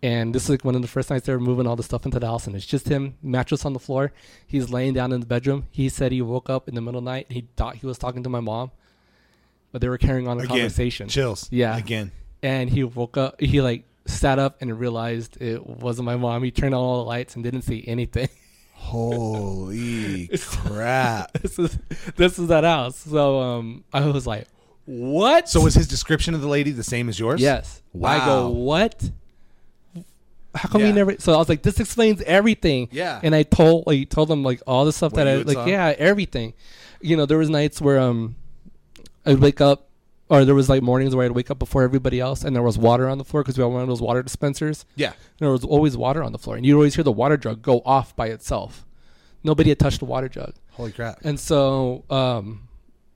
And this is like one of the first nights they were moving all the stuff into the house, and it's just him, mattress on the floor. He's laying down in the bedroom. He said he woke up in the middle of the night. And he thought he was talking to my mom, but they were carrying on a conversation. Chills. Yeah. Again. And he woke up. He like sat up and realized it wasn't my mom. He turned on all the lights and didn't see anything. Holy crap. This is that house. So I was like, what? So was his description of the lady the same as yours? Yes. Wow. I go, what? How come you never? So I was like, this explains everything. Yeah. And I told them like all the stuff What that I you like. saw? Yeah, everything. There was nights where I'd wake up or there was like mornings where I'd wake up before everybody else, and there was water on the floor because we had one of those water dispensers. Yeah. There was always water on the floor, and you'd always hear the water jug go off by itself. Nobody had touched the water jug. Holy crap. And so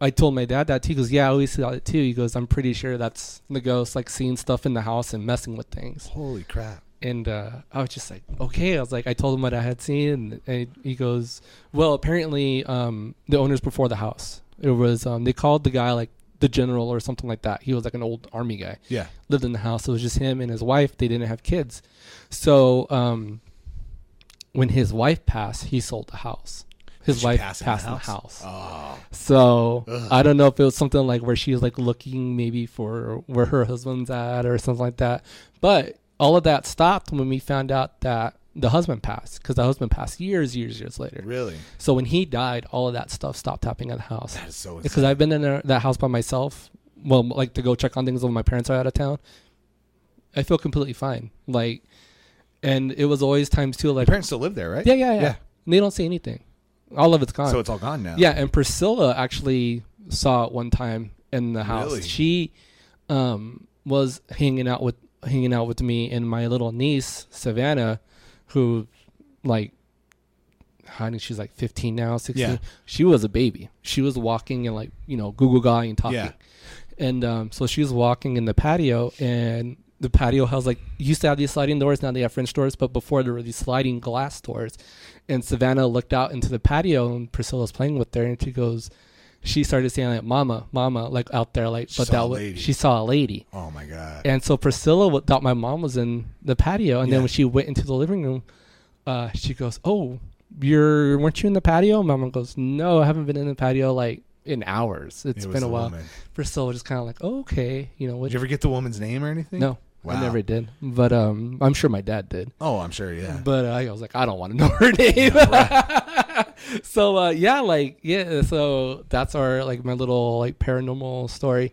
I told my dad that too. He goes, yeah, I always see that too. He goes, I'm pretty sure that's the ghost, like seeing stuff in the house and messing with things. Holy crap. And I was just like, okay. I was like, I told him what I had seen, and he goes, well, apparently the owners before the house, it was they called the guy like the general or something like that. He was like an old army guy. Yeah. Lived in the house. It was just him and his wife. They didn't have kids. So when his wife passed, he sold the house. His wife passed in the house. Oh. So I don't know if it was something like where she was like looking maybe for where her husband's at or something like that. But all of that stopped when we found out that the husband passed, because the husband passed years later. Really? So when he died, all of that stuff stopped happening at the house. That is so insane. Because I've been in that house by myself. Well, like to go check on things when my parents are out of town. I feel completely fine. Like, and it was always times too. Like, your parents still live there, right? Yeah. And they don't see anything. All of it's gone. So it's all gone now. Yeah, and Priscilla actually saw it one time in the house. Really? She was hanging out with me and my little niece Savannah, who, like, I think she's like 15 now, 16. Yeah. She was a baby. She was walking and like, Google Guy and talking. Yeah. And so she was walking in the patio, and the patio has like, used to have these sliding doors. Now they have French doors, but before there were these sliding glass doors. And Savannah looked out into the patio, and Priscilla's playing with her, and she started saying like, mama, like out there, like, but she saw a lady. Oh my God. And so Priscilla thought my mom was in the patio. And then when she went into the living room, she goes, oh, weren't you in the patio? Mama goes, no, I haven't been in the patio like in hours. It's been a while. Woman. Priscilla was just kind of like, oh, okay. Did you ever get the woman's name or anything? No. Wow. I never did, but I'm sure my dad did. Oh, I'm sure, yeah. But I was like, I don't want to know her name. Yeah, right. So so that's our like my little like paranormal story,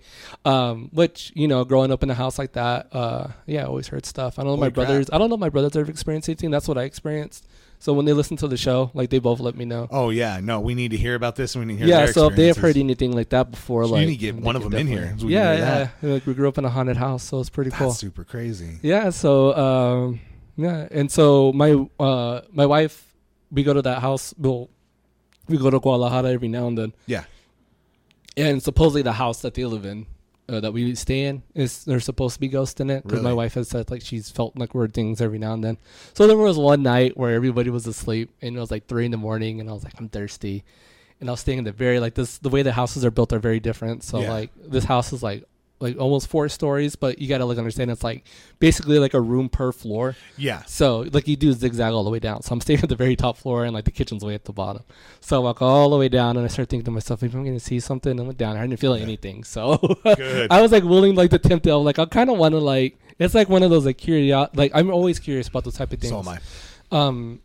which growing up in a house like that, I always heard stuff. I don't know if my brothers ever experienced anything. That's what I experienced. So when they listen to the show, like they both let me know. Oh yeah, no, we need to hear about this. We need to hear. Yeah, so if they have heard anything like that before, so like you need to get one of them in here. Yeah. Like we grew up in a haunted house, so it's pretty cool. That's super crazy. Yeah. So and so my wife, we go to that house. We go to Guadalajara every now and then. Yeah. And supposedly the house that they live in, that we stay in, there's supposed to be ghosts in it, because my wife has said like she's felt like weird things every now and then. So there was one night where everybody was asleep, and it was like 3 a.m, and I was like, I'm thirsty, and I was staying in the very the way the houses are built are very different. So like this house is like almost 4 stories, but you gotta understand it's like basically like a room per floor. Yeah. So like you do zigzag all the way down. So I'm staying at the very top floor, and like the kitchen's way at the bottom. So I walk all the way down, and I start thinking to myself, if I'm gonna see something, and I went down. I didn't feel like anything. So good. I was like willing like to tempt it. I was like, I kind of want to like. It's like one of those like like I'm always curious about those type of things. So am I.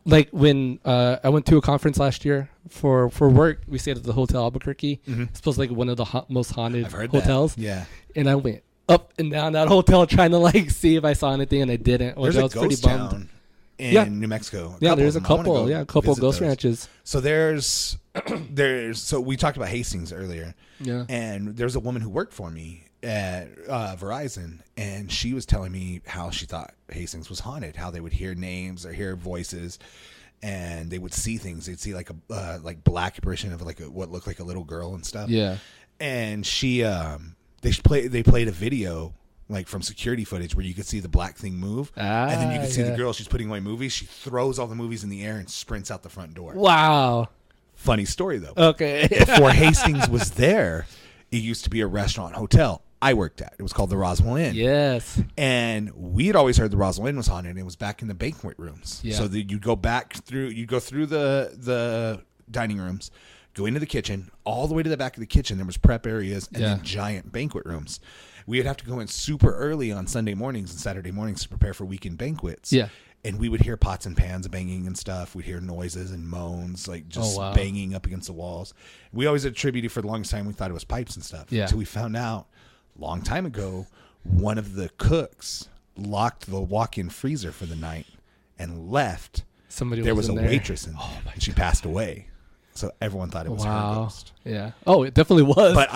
Like when I went to a conference last year for work, we stayed at the Hotel Albuquerque. Mm-hmm. It's supposed to be like one of the most haunted hotels. That. Yeah. And I went up and down that hotel trying to like see if I saw anything, and I didn't. There's a ghost town in New Mexico. There's a couple. A couple ghost ranches. So so we talked about Hastings earlier. Yeah. And there's a woman who worked for me at Verizon, and she was telling me how she thought Hastings was haunted, how they would hear names or hear voices, and they would see things. They'd see like a like black apparition of like what looked like a little girl and stuff. Yeah. And she they played a video like from security footage where you could see the black thing move, and then you could see the girl. She's putting away movies. She throws all the movies in the air and sprints out the front door. Wow. Funny story though. Okay. Before Hastings was there, it used to be a restaurant hotel I worked at. It was called the Roswell Inn. Yes. And we had always heard the Roswell Inn was haunted, and it was back in the banquet rooms. Yeah. So you'd go through the dining rooms, go into the kitchen, all the way to the back of the kitchen. There was prep areas and then giant banquet rooms. We would have to go in super early on Sunday mornings and Saturday mornings to prepare for weekend banquets. Yeah. And we would hear pots and pans banging and stuff. We'd hear noises and moans, like just banging up against the walls. We always attributed, for the longest time, we thought it was pipes and stuff. Yeah. So we found out a long time ago, one of the cooks locked the walk-in freezer for the night and left. Somebody there was a waitress in there, and she passed away. So everyone thought it was her Wow. ghost. Yeah. Oh, it definitely was. But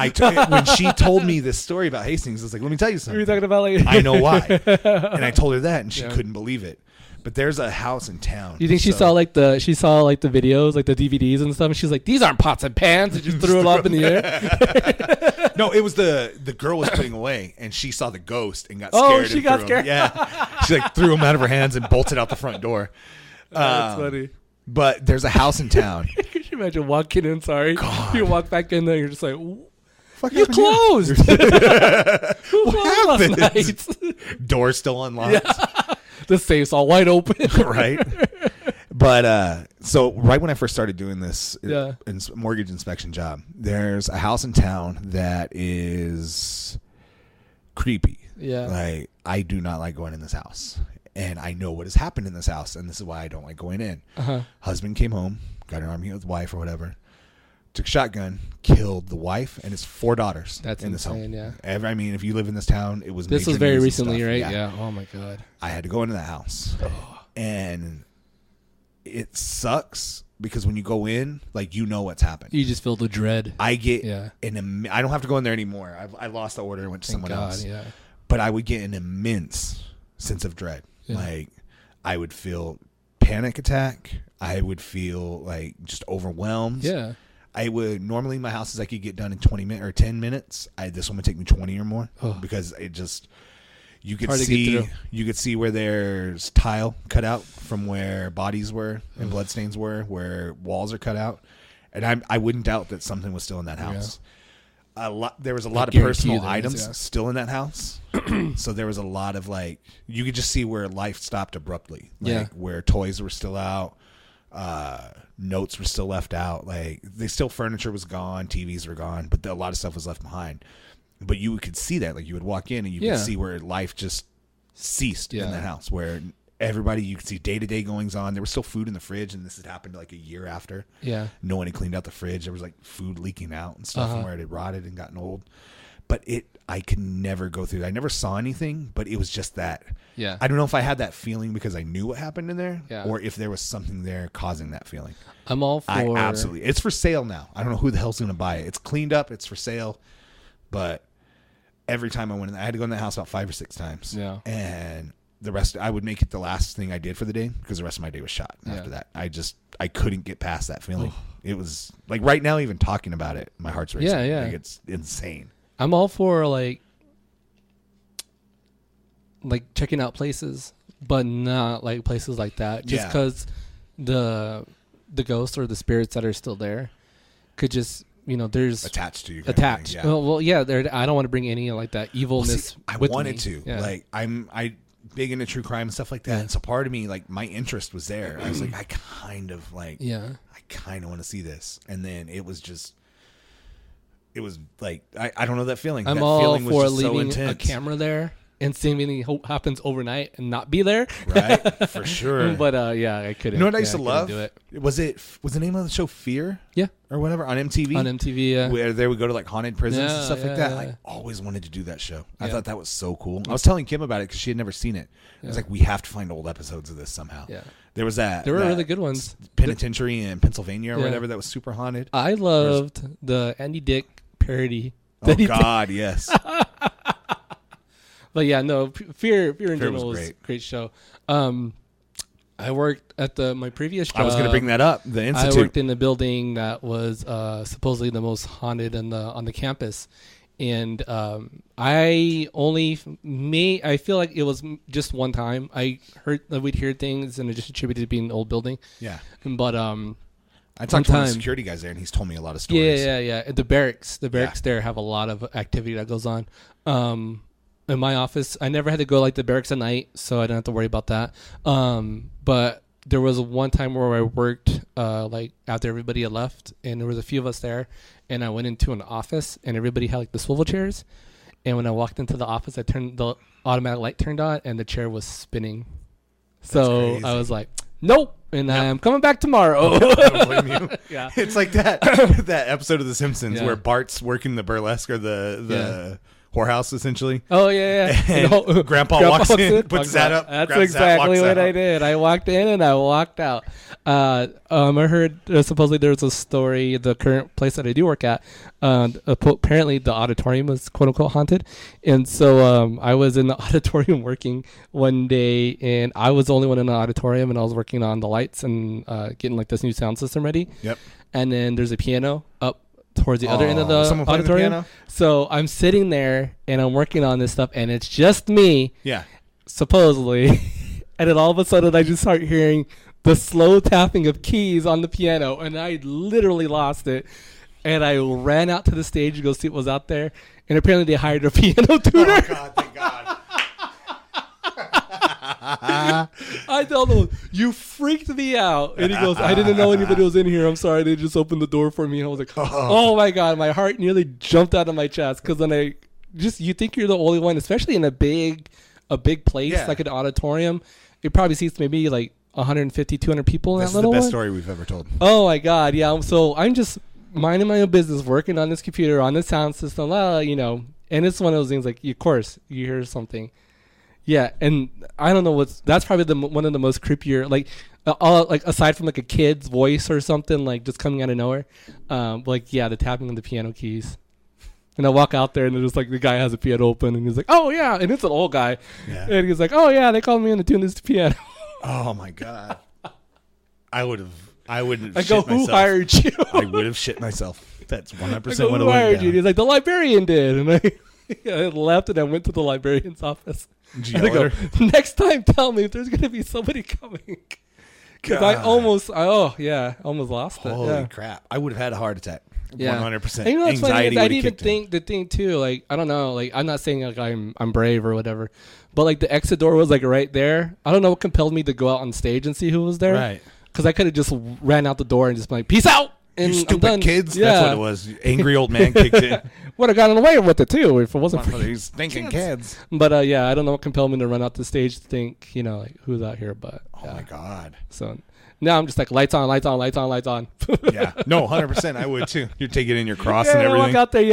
when she told me this story about Hastings, I was like, let me tell you What something. were you talking about? Like, I know why. And I told her that, and she Yeah. couldn't believe it. But there's a house in town. You think she saw like the videos, like the DVDs and stuff, and she's like, "These aren't pots and pans," and just threw it up in the air. No, it was the girl was putting away, and she saw the ghost and got Oh, scared. she and got threw 'em. scared. Yeah, she like threw them out of her hands and bolted out the front door. That's funny. But there's a house in town. Could you imagine walking in? Sorry, God. you walk back in there, you're just like, Fuck "You happened here? closed." Who closed last happened? night? Door still unlocked. The safe's all wide open. Right. But so right when I first started doing this Yeah. mortgage inspection job, there's a house in town that is creepy. Yeah. Like, I do not like going in this house, and I know what has happened in this house, and this is why I don't like going in. Uh-huh. Husband came home, got an argument with wife or whatever, took a shotgun, killed the wife and his 4 daughters. That's in this home. insane. Yeah. I mean, if you live in this town, it was This major was very news and recently, stuff. right? Yeah. Oh my god. I had to go into that house, and it sucks because when you go in, like, you know what's happened. You just feel the dread. I get Yeah. I don't have to go in there anymore. I lost the order and went to Thank someone God. else. Yeah. But I would get an immense sense of dread. Yeah. Like, I would feel panic attack. I would feel like just overwhelmed. Yeah. I would normally my houses I could get done in 20 minutes or 10 minutes. This one would take me 20 or more because it just you could Hard to get see through. where there's tile cut out from where bodies were and bloodstains were, where walls are cut out, and I wouldn't doubt that something was still in that house. There was a lot of guarantee personal you there is, items yeah. still in that house. So there was a lot of, like, you could just see where life stopped abruptly. Like, Yeah. where toys were still out, notes were still left out. Like, furniture was gone, TVs were gone, but a lot of stuff was left behind. But you could see that, like, you would walk in and you Yeah. could see where life just ceased Yeah. in that house, where everybody, you could see day-to-day goings on. There was still food in the fridge, and this had happened like a year after. Yeah. No one had cleaned out the fridge. There was, like, food leaking out and stuff from where it had rotted and gotten old. But I could never go through that. I never saw anything, but it was just that. Yeah. I don't know if I had that feeling because I knew what happened in there, Yeah. or if there was something there causing that feeling. I'm all for. I absolutely. It's for sale now. I don't know who the hell's going to buy it. It's cleaned up. It's for sale. But every time I went in, I had to go in that house about 5 or 6 times. Yeah. And the rest, I would make it the last thing I did for the day because the rest of my day was shot after that. I couldn't get past that feeling. It was like right now, even talking about it, my heart's racing. Yeah, yeah. Like, it's insane. I'm all for like checking out places, but not like places like that. Just Yeah. because the ghosts or the spirits that are still there could just there's Attached to you. attached. Kind of thing, yeah. Well, yeah. I don't want to bring any like that evilness. See, I with wanted me. to. Yeah. Like, I big into true crime and stuff like that. Yeah. And so part of me, like, my interest was there. I was like, I kind of want to see this. And then it was like, I don't know that feeling. I'm that all feeling was for just so leaving a intense. camera there and seeing anything happens overnight and not be there. Right? For sure. But I couldn't. You know what I used to couldn't love? Do it. Was the name of the show Fear? Yeah. Or whatever on MTV? On MTV, yeah. Where they would go to like haunted prisons and Yeah, stuff like yeah, that. yeah. I always wanted to do that show. I Yeah. thought that was so cool. I was telling Kim about it because she had never seen it. I was Yeah. like, we have to find old episodes of this somehow. Yeah. There was that. There were that really good ones. Penitentiary in Pennsylvania or Yeah. whatever that was super haunted. I loved the Andy Dick parody. Oh that he did. God, yes. But yeah, no, Fear in Fear general was was a great. great show. I worked at my previous job. I was going to bring that up. The I Institute. worked in a building that was supposedly the most haunted on the campus, and I feel like it was just one time. I heard that we'd hear things, and it just attributed to being an old building. Yeah. But I talked to one of the time- security guys there, and he's told me a lot of stories. yeah. The barracks there have a lot of activity that goes on. In my office, I never had to go like the barracks at night, so I didn't have to worry about that. But there was one time where I worked like after everybody had left, and there was a few of us there, and I went into an office, and everybody had like the swivel chairs. And when I walked into the office, I turned the automatic light turned on, and the chair was spinning. So crazy. I was like, "Nope," and I'm coming back tomorrow. I don't blame you. Yeah. It's like that episode of The Simpsons Yeah. where Bart's working the burlesque or the whorehouse, essentially. Oh yeah. And Grandpa walks in, puts that up. That's grabs exactly that, walks what I out. did. I walked in and I walked out. I heard supposedly there was a story. The current place that I do work at, apparently the auditorium was quote unquote haunted, and so I was in the auditorium working one day, and I was the only one in the auditorium, and I was working on the lights and getting like this new sound system ready. Yep. And then there's a piano up towards the other end of the someone playing the auditorium. piano? So I'm sitting there and I'm working on this stuff, and it's just me, Yeah. supposedly. And then all of a sudden I just start hearing the slow tapping of keys on the piano, and I literally lost it. And I ran out to the stage to go see what was out there, and apparently they hired a piano tutor. Oh God! Thank God. I told him, you freaked me out. And he goes, I didn't know anybody was in here. I'm sorry. They just opened the door for me. And I was like, oh my God. My heart nearly jumped out of my chest. Because then you think you're the only one, especially in a big place, Yeah. like an auditorium. It probably seats maybe like 150, 200 people in This that is the little best one. story we've ever told. Oh my God. Yeah. So I'm just minding my own business, working on this computer, on the sound system, and it's one of those things like, of course, you hear something. Yeah, and I don't know that's probably one of the most creepier, like aside from like a kid's voice or something like just coming out of nowhere, the tapping of the piano keys. And I walk out there and there's like the guy has a piano open and he's like, oh yeah, and it's an old guy, and he's like, oh yeah, they called me in to tune this piano. Oh my God! I wouldn't. I go, shit who myself. hired you? I would have shit myself. That's 100% I what go, it who would hired have you? And done. he's like, the librarian did, and I left and I went to the librarian's office. Did you And I yell go, at her? next time, tell me if there's going to be somebody coming. Because I God. almost lost it. Holy Yeah. crap! I would have had a heart attack. Yeah. 100%. And you know what's funny Anxiety is I would didn't have even kicked in. think the thing too. Like I don't know. Like I'm not saying like I'm brave or whatever, but like the exit door was like right there. I don't know what compelled me to go out on stage and see who was there. Right. Because I could have just ran out the door and just been like, peace out. And You I'm stupid done. kids. Yeah. That's what it was. Angry old man kicked in. Would have gotten away with it too if it wasn't for These thinking kids. But I don't know what compelled me to run out the stage to think, like who's out here. But Oh my God. So now I'm just like lights on, lights on, lights on, lights on. Yeah. No, 100%. I would too. You're taking in your cross Yeah, and I walk everything. out there. He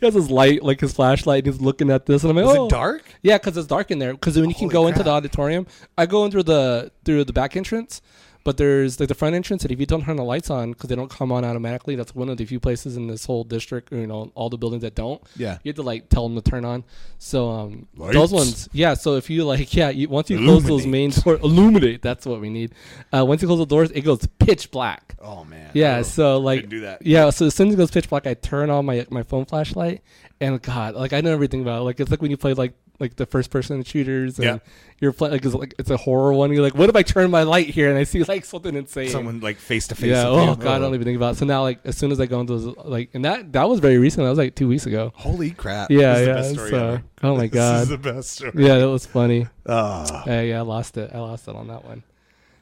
has his light, like his flashlight. And he's looking at this, and I'm like, Was oh, it dark? Yeah, because it's dark in there. Because when you can Holy go into the crap. auditorium, I go in through the back entrance. But there's like the front entrance, and if you don't turn the lights on, because they don't come on automatically, that's one of the few places in this whole district, all the buildings that don't. Yeah. You have to like tell them to turn on. So Lights. those ones, yeah. So if you once you close those main doors, illuminate. That's what we need. Once you close the doors, it goes pitch black. Oh man. Yeah. Oh, So like, couldn't do that. yeah. So as soon as it goes pitch black, I turn on my phone flashlight, and God, like I know everything about it. Like it's like when you play like the first person shooters, and Yeah. you're playing it's a horror one. You're like, what if I turn my light here and I see like something insane? Someone like face to face. Yeah. Oh God, I don't even think about it. So now like as soon as I go into those, like, and that was very recent. That was like 2 weeks ago. Holy crap. Yeah. This is the Yeah. best story So ever. oh my This God. is the best story. Yeah, that was funny. Oh. Yeah, I lost it. I lost it on that one.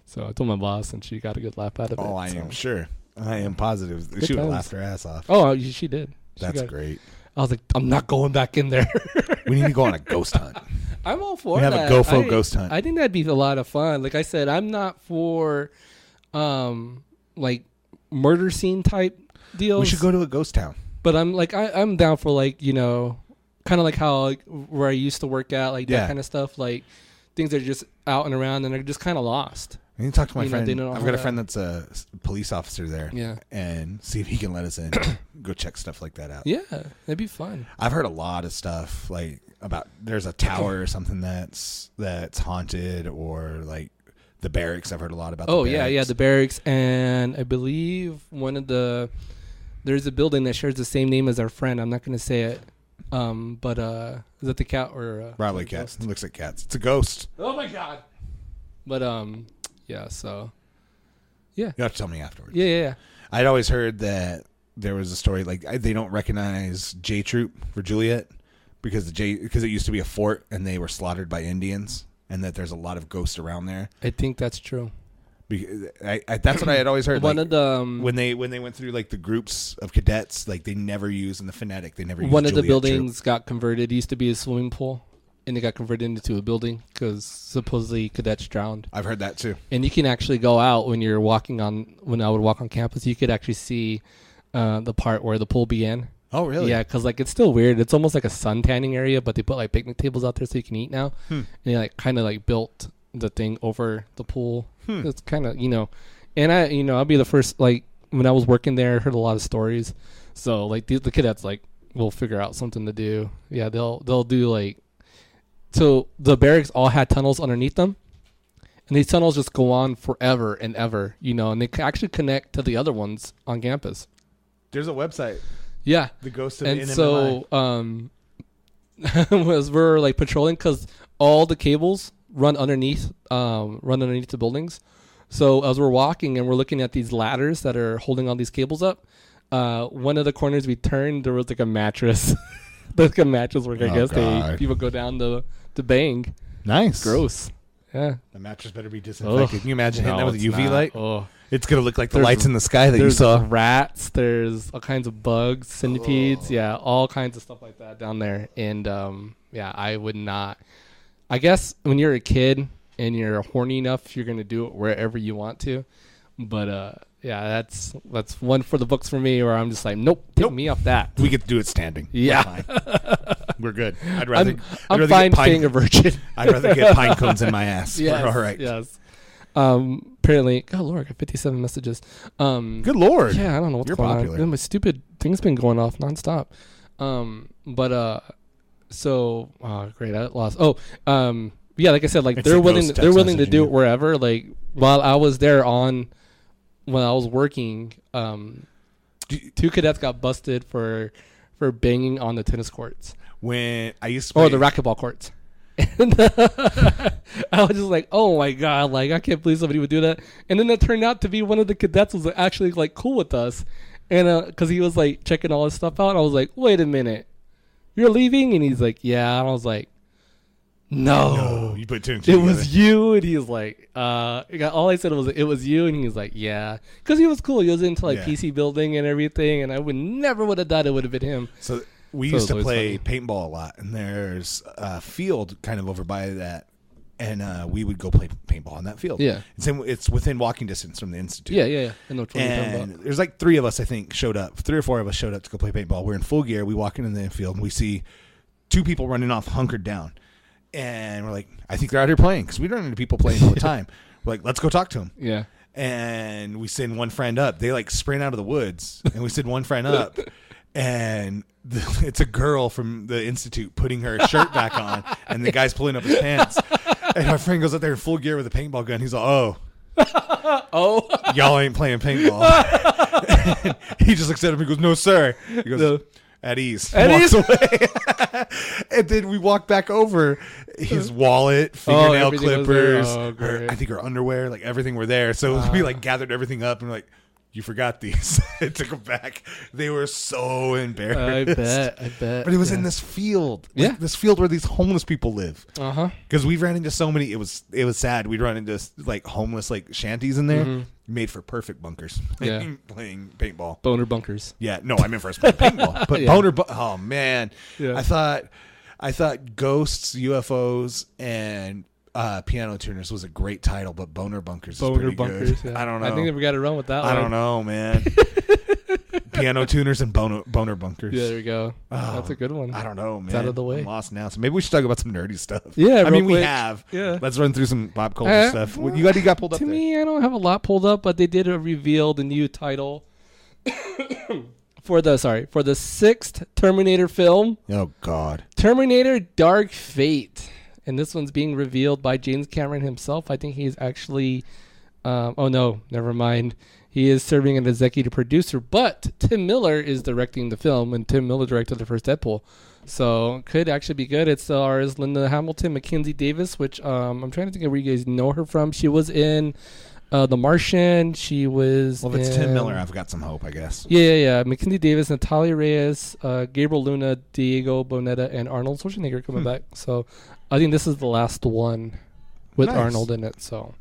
So I told my boss, and she got a good laugh out of it. Oh, I so. am sure. I am positive. She would have times. laughed her ass off. Oh, she did. That's great. I was like, I'm not going back in there. We need to go on a ghost hunt. I'm all for We have that. a GoFo ghost hunt. I think that'd be a lot of fun. Like I said, I'm not for like murder scene type deals. We should go to a ghost town. But I'm like I'm down for like, kind of like how like, where I used to work at, like Yeah. that kind of stuff, like things that are just out and around and they're just kind of lost. I need to talk to my You know, friend. they don't I've have got a that. friend that's a police officer there. Yeah. And see if he can let us in. Go check stuff like that out. Yeah, that'd be fun. I've heard a lot of stuff like about there's a tower or something that's haunted, or like the barracks. I've heard a lot about. Oh the yeah, barracks. the barracks, and I believe there's a building that shares the same name as our friend. I'm not going to say it, but is it the cat or Probably or cats. ghost? It looks like cats. It's a ghost. Oh my God! But yeah. So You have to tell me afterwards. yeah. I'd always heard that there was a story like they don't recognize J Troop for Juliet because because it used to be a fort and they were slaughtered by Indians, and that there's a lot of ghosts around there. I think that's true. That's what I had always heard. One like, of the when they went through like the groups of cadets, like they never used in the phonetic. They never used one of the Juliet buildings got converted. It used to be a swimming pool, and it got converted into a building because supposedly cadets drowned. I've heard that too. And you can actually go out when you're walking on. When I would walk on campus, you could actually see the part where the pool began. Oh, really? Yeah, because like it's still weird. It's almost like a sun tanning area, but they put like picnic tables out there so you can eat now. And they like kind of like built the thing over the pool. It's kind of, and I'll be the first, like when I was working there, I heard a lot of stories. So like the cadets like will figure out something to do. Yeah, they'll do like, so the barracks all had tunnels underneath them. And these tunnels just go on forever and ever, and they actually connect to the other ones on campus. There's a website. Yeah. The Ghost of and NMMI. So, as we're like patrolling, because all the cables run underneath the buildings. So as we're walking and we're looking at these ladders that are holding all these cables up, one of the corners we turned, there was like a mattress. There's like a mattress where I guess people go down to bang. Nice. Gross. Yeah. The mattress better be disinfected. Can you imagine hitting that with a UV light? Oh. It's going to look like the lights in the sky that you There's saw. rats. There's all kinds of bugs, centipedes. Yeah, all kinds of stuff like that down there. And, I would not. I guess when you're a kid and you're horny enough, you're going to do it wherever you want to. But, that's one for the books for me where I'm just like, nope, take me off that. We get to do it standing. Yeah. We're good. I'm fine being a virgin. I'd rather get pine cones in my ass. Yes, We're all right. Yes. Apparently, God Lord, I got 57 messages. Good Lord. Yeah, I don't know what's going popular. On. My stupid thing's been going off nonstop. Great, I lost. Like I said, like they're willing to do it wherever. Like while I was there when I was working, 2 cadets got busted for banging on the tennis courts. When I used to the racquetball courts. And I was just like, oh my God, like I can't believe somebody would do that. And then it turned out to be one of the cadets was actually like cool with us. And because he was like checking all his stuff out. And I was like, wait a minute, you're leaving? And he's like, yeah. And I was like, no, you put 2 and 2 together. It was you. And he was like, all I said was it was you. And he was like, yeah, because he was cool. He was into like PC building and everything. And I never would have thought it would have been him. So we used to play paintball a lot, and there's a field kind of over by that, and we would go play paintball on that field. Yeah, it's within walking distance from the institute. Yeah. And there's like 3 of us, I think, showed up. 3 or 4 of us showed up to go play paintball. We're in full gear. We walk into the field, and we see 2 people running off, hunkered down, and we're like, I think they're out here playing because we run into people playing all the time. We're like, let's go talk to them. Yeah. And we send one friend up. They like sprint out of the woods, and we send one friend up. And it's a girl from the institute putting her shirt back on, and the guy's pulling up his pants. And our friend goes up there in full gear with a paintball gun. He's like, oh, y'all ain't playing paintball. He just looks at him and goes, no, sir. He goes, no. At ease. Walks away. And then we walk back over. His wallet, fingernail clippers, I think her underwear, like everything were there. So we like gathered everything up and we're like, you forgot these. I took them back. They were so embarrassed. I bet. But it was in this field. Like, this field where these homeless people live. Because we ran into so many. It was sad. We'd run into like homeless like shanties in there. Made for perfect bunkers. Playing paintball. Boner bunkers. Yeah. No, I meant for us playing paintball. But oh man. Yeah. I thought ghosts, UFOs, and piano tuners was a great title, but boner bunkers is pretty good. Yeah. I don't know. I think we got to run with that one. I don't know, man. Piano tuners and boner bunkers. Yeah, there we go. Oh, that's a good one. I don't know, man. It's out of the way. I'm lost now. So maybe we should talk about some nerdy stuff. Yeah, I mean, quick. we have. Yeah. Let's run through some pop culture stuff. What you got pulled up to there? me, I don't have a lot pulled up, but they did reveal the new title for the 6th Terminator film. Oh, God. Terminator Dark Fate. And this one's being revealed by James Cameron himself. I think he's actually... oh, no. Never mind. He is serving as executive producer. But Tim Miller is directing the film. And Tim Miller directed the first Deadpool. So could actually be good. It stars Linda Hamilton, Mackenzie Davis, which I'm trying to think of where you guys know her from. She was in... The Martian. She was. Well, if it's Tim Miller, I've got some hope, I guess. Yeah. Mackenzie Davis, Natalia Reyes, Gabriel Luna, Diego Boneta, and Arnold Schwarzenegger coming back. So, I think this is the last one with Arnold in it. So,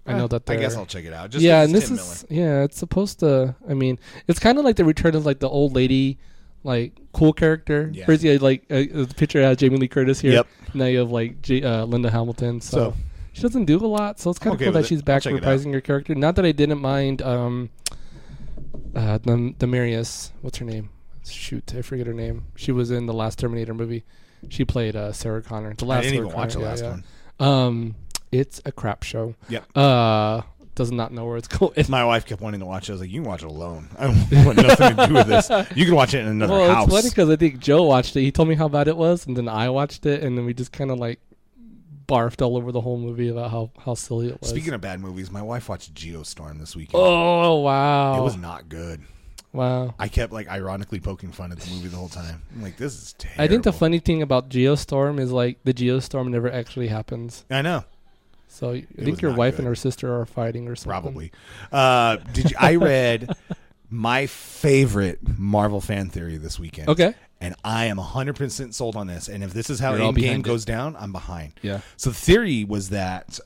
I know that. I guess I'll check it out. Just and this is it's supposed to. I mean, it's kind of like the return of like the old lady, like cool character. Yeah. First, you had like the picture has Jamie Lee Curtis here. Yep. Now you have like Linda Hamilton. So she doesn't do a lot, so it's kind of cool that she's back reprising her character. Not that I didn't mind Demarius. What's her name? shoot, I forget her name. She was in the last Terminator movie. She played Sarah Connor. The last I didn't Sarah even watch the Connor, last one. It's a crap show. Yep. Does not know where it's going. My wife kept wanting to watch it. I was like, you can watch it alone. I don't want nothing to do with this. You can watch it in another house. It's funny because I think Joe watched it. He told me how bad it was, and then I watched it, and then we just kind of like barfed all over the whole movie about how silly it was. Speaking of bad movies, my wife watched Geostorm this weekend. Oh, wow. It was not good. Wow. I kept like ironically poking fun at the movie the whole time. I'm like, this is terrible. I think the funny thing about Geostorm is like the Geostorm never actually happens. I know. So I think your wife and her sister are fighting or something. Probably. I read my favorite Marvel fan theory this weekend. Okay. And I am 100% sold on this. And if this is how You're all Endgame behind goes down, I'm behind. Yeah. So the theory was that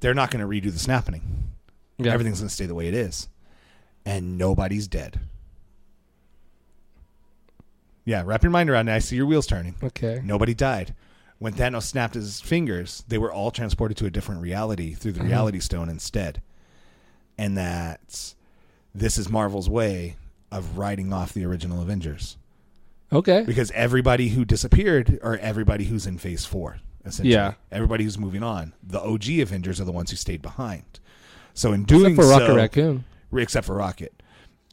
they're not going to redo the snapping. Yeah. Everything's going to stay the way it is. And nobody's dead. Yeah, wrap your mind around it. I see your wheels turning. Okay. Nobody died. When Thanos snapped his fingers, they were all transported to a different reality through the Reality Stone instead. And that this is Marvel's way of writing off the original Avengers. Okay. Because everybody who disappeared are everybody who's in Phase 4, essentially. Yeah. Everybody who's moving on. The OG Avengers are the ones who stayed behind. So in doing Except for so... Rocket Raccoon. Except for Rocket.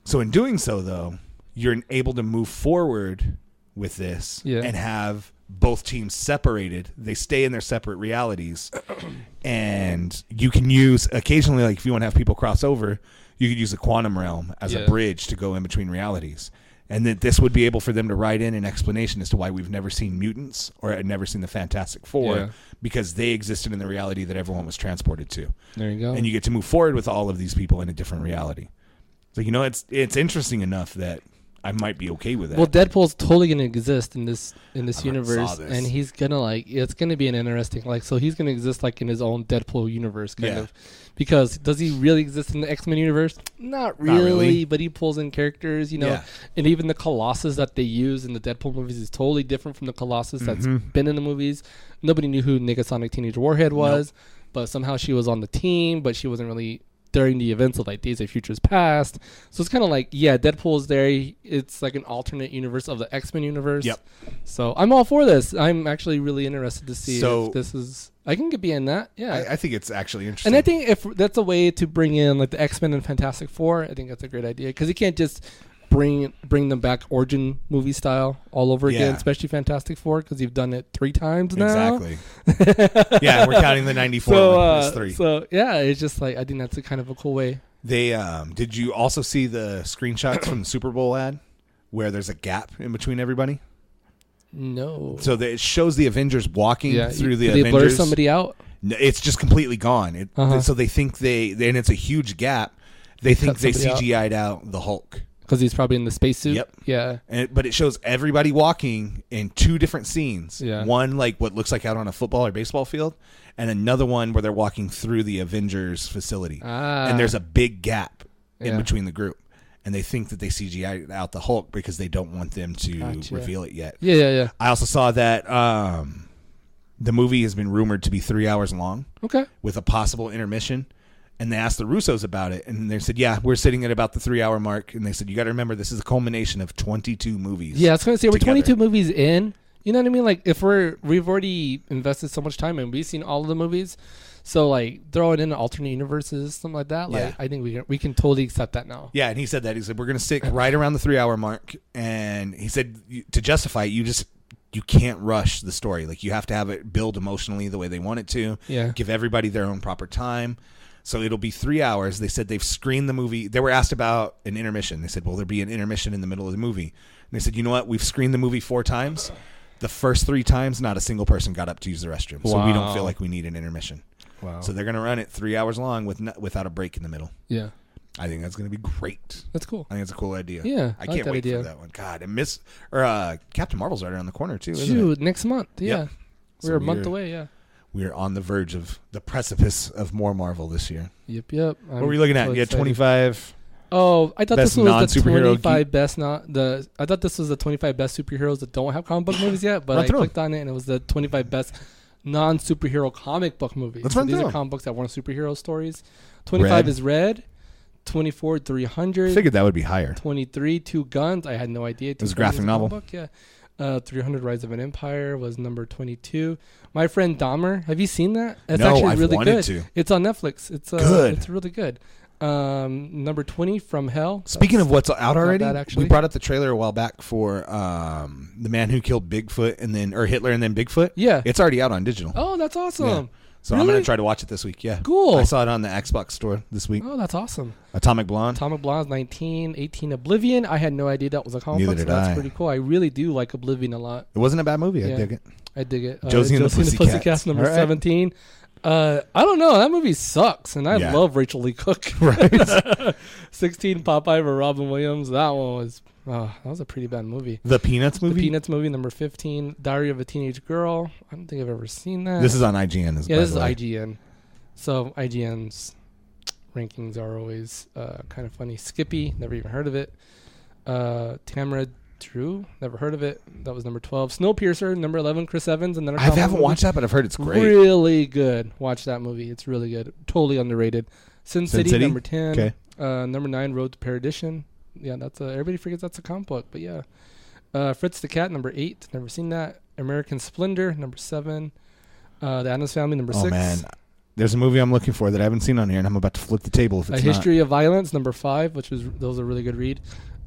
So in doing so, though, you're able to move forward with this and have both teams separated. They stay in their separate realities. And you can use, occasionally, like if you want to have people cross over, you could use the quantum realm as a bridge to go in between realities. And that this would be able for them to write in an explanation as to why we've never seen mutants or had never seen the Fantastic Four because they existed in the reality that everyone was transported to. There you go. And you get to move forward with all of these people in a different reality. So, it's interesting enough that I might be okay with that. Well, Deadpool's totally going to exist in this universe, saw this. and he's going to it's going to be an interesting, so he's going to exist like in his own Deadpool universe kind of. Because does he really exist in the X-Men universe? Not really, but he pulls in characters, and even the Colossus that they use in the Deadpool movies is totally different from the Colossus that's been in the movies. Nobody knew who Negasonic Teenage Warhead was, but somehow she was on the team, but she wasn't really during the events of like Days of Futures Past. So it's kind of like, Deadpool's there. It's like an alternate universe of the X-Men universe. Yep. So I'm all for this. I'm actually really interested to see if this is... I can get behind that. Yeah. I think it's actually interesting. And I think if that's a way to bring in like the X-Men and Fantastic Four, I think that's a great idea. Because you can't just bring them back origin movie style all over again, especially Fantastic Four, because you've done it 3 times now. Exactly. We're counting the 94 as 3. So, it's just like, I think that's a kind of a cool way. They did you also see the screenshots from the Super Bowl ad where there's a gap in between everybody? No. So it shows the Avengers walking through the Avengers. They blur Avengers. somebody out? No, it's just completely gone. So they think and it's a huge gap. They think they CGI'd out the Hulk. Because he's probably in the spacesuit? Yep. Yeah. But it shows everybody walking in 2 different scenes. Yeah. One, like what looks like out on a football or baseball field, and another one where they're walking through the Avengers facility. And there's a big gap in between the group. And they think that they CGI'd out the Hulk because they don't want them to reveal it yet. Yeah. I also saw that the movie has been rumored to be 3 hours long. Okay. With a possible intermission. And they asked the Russos about it, and they said, we're sitting at about the 3-hour mark. And they said, you got to remember, this is a culmination of 22 movies. Yeah, I was going to say, we're 22 movies in. You know what I mean? Like, if we've already invested so much time and we've seen all of the movies, so, like, throwing in alternate universes, something like that, I think we can totally accept that now. Yeah, and he said that. He said, we're going to stick right around the 3-hour mark. And he said, to justify it, you can't rush the story. Like, you have to have it build emotionally the way they want it to. Yeah. Give everybody their own proper time. So it'll be 3 hours. They said they've screened the movie. They were asked about an intermission. They said, will there be an intermission in the middle of the movie? And they said, you know what? We've screened the movie 4 times. The first 3 times, not a single person got up to use the restroom. So we don't feel like we need an intermission. Wow. So they're going to run it 3 hours long without a break in the middle. Yeah. I think that's going to be great. That's cool. I think it's a cool idea. Yeah. I can't wait for that one. God, Captain Marvel's right around the corner too, isn't it? Next month. Yeah. Yep. We're a month away, yeah. We're on the verge of the precipice of more Marvel this year. Yep. What were we looking at? You had 25. Oh, I thought this was the 25 best. I thought this was the 25 best superheroes that don't have comic book movies yet. But I clicked on it and it was the 25 best non-superhero comic book movies. Let's run through these are comic books that weren't superhero stories. 25 is Red. 24, 300. Figured that would be higher. 23, Two Guns. I had no idea. It was a graphic novel. Book, yeah. 300, Rise of an Empire was number 22. My Friend Dahmer. Have you seen that? It's No, actually I've really wanted good. to. It's on Netflix. It's Good. It's really good. Number 20, From Hell. Speaking of what's out already, bad, actually. we brought up the trailer a while back for The Man Who Killed Bigfoot or Hitler and then Bigfoot. Yeah. It's already out on digital. Oh, that's awesome. Yeah. So Really? I'm going to try to watch it this week. Yeah. Cool. I saw it on the Xbox store this week. Oh, that's awesome. Atomic Blonde. Atomic Blonde's 19, 18, Oblivion. I had no idea that was a comic Neither book, so did that's I. pretty cool. I really do like Oblivion a lot. It wasn't a bad movie. I Yeah. dig it. I dig it. Josie and the Pussycats. number All right. 17. I don't know. That movie sucks, and I Yeah. love Rachel Lee Cook. Right. 16, Popeye for Robin Williams. That one was that was a pretty bad movie. The Peanuts movie? The Peanuts movie, number 15. Diary of a Teenage Girl. I don't think I've ever seen that. This is on IGN. this is IGN. So IGN's rankings are always kind of funny. Skippy, never even heard of it. Tamara Drew, never heard of it. That was number 12. Snowpiercer, number 11. Chris Evans, and then I haven't watched that, but I've heard it's great. Really good. Watch that movie. It's really good. Totally underrated. Sin City, City? number 10. Okay. Number 9, Road to Perdition. Yeah, that's everybody forgets that's a comic book, but yeah. Fritz the Cat, number 8. Never seen that. American Splendor, number 7. The Addams Family, number 6. Oh, man. There's a movie I'm looking for that I haven't seen on here, and I'm about to flip the table if it's A History of Violence, number 5, those are a really good read.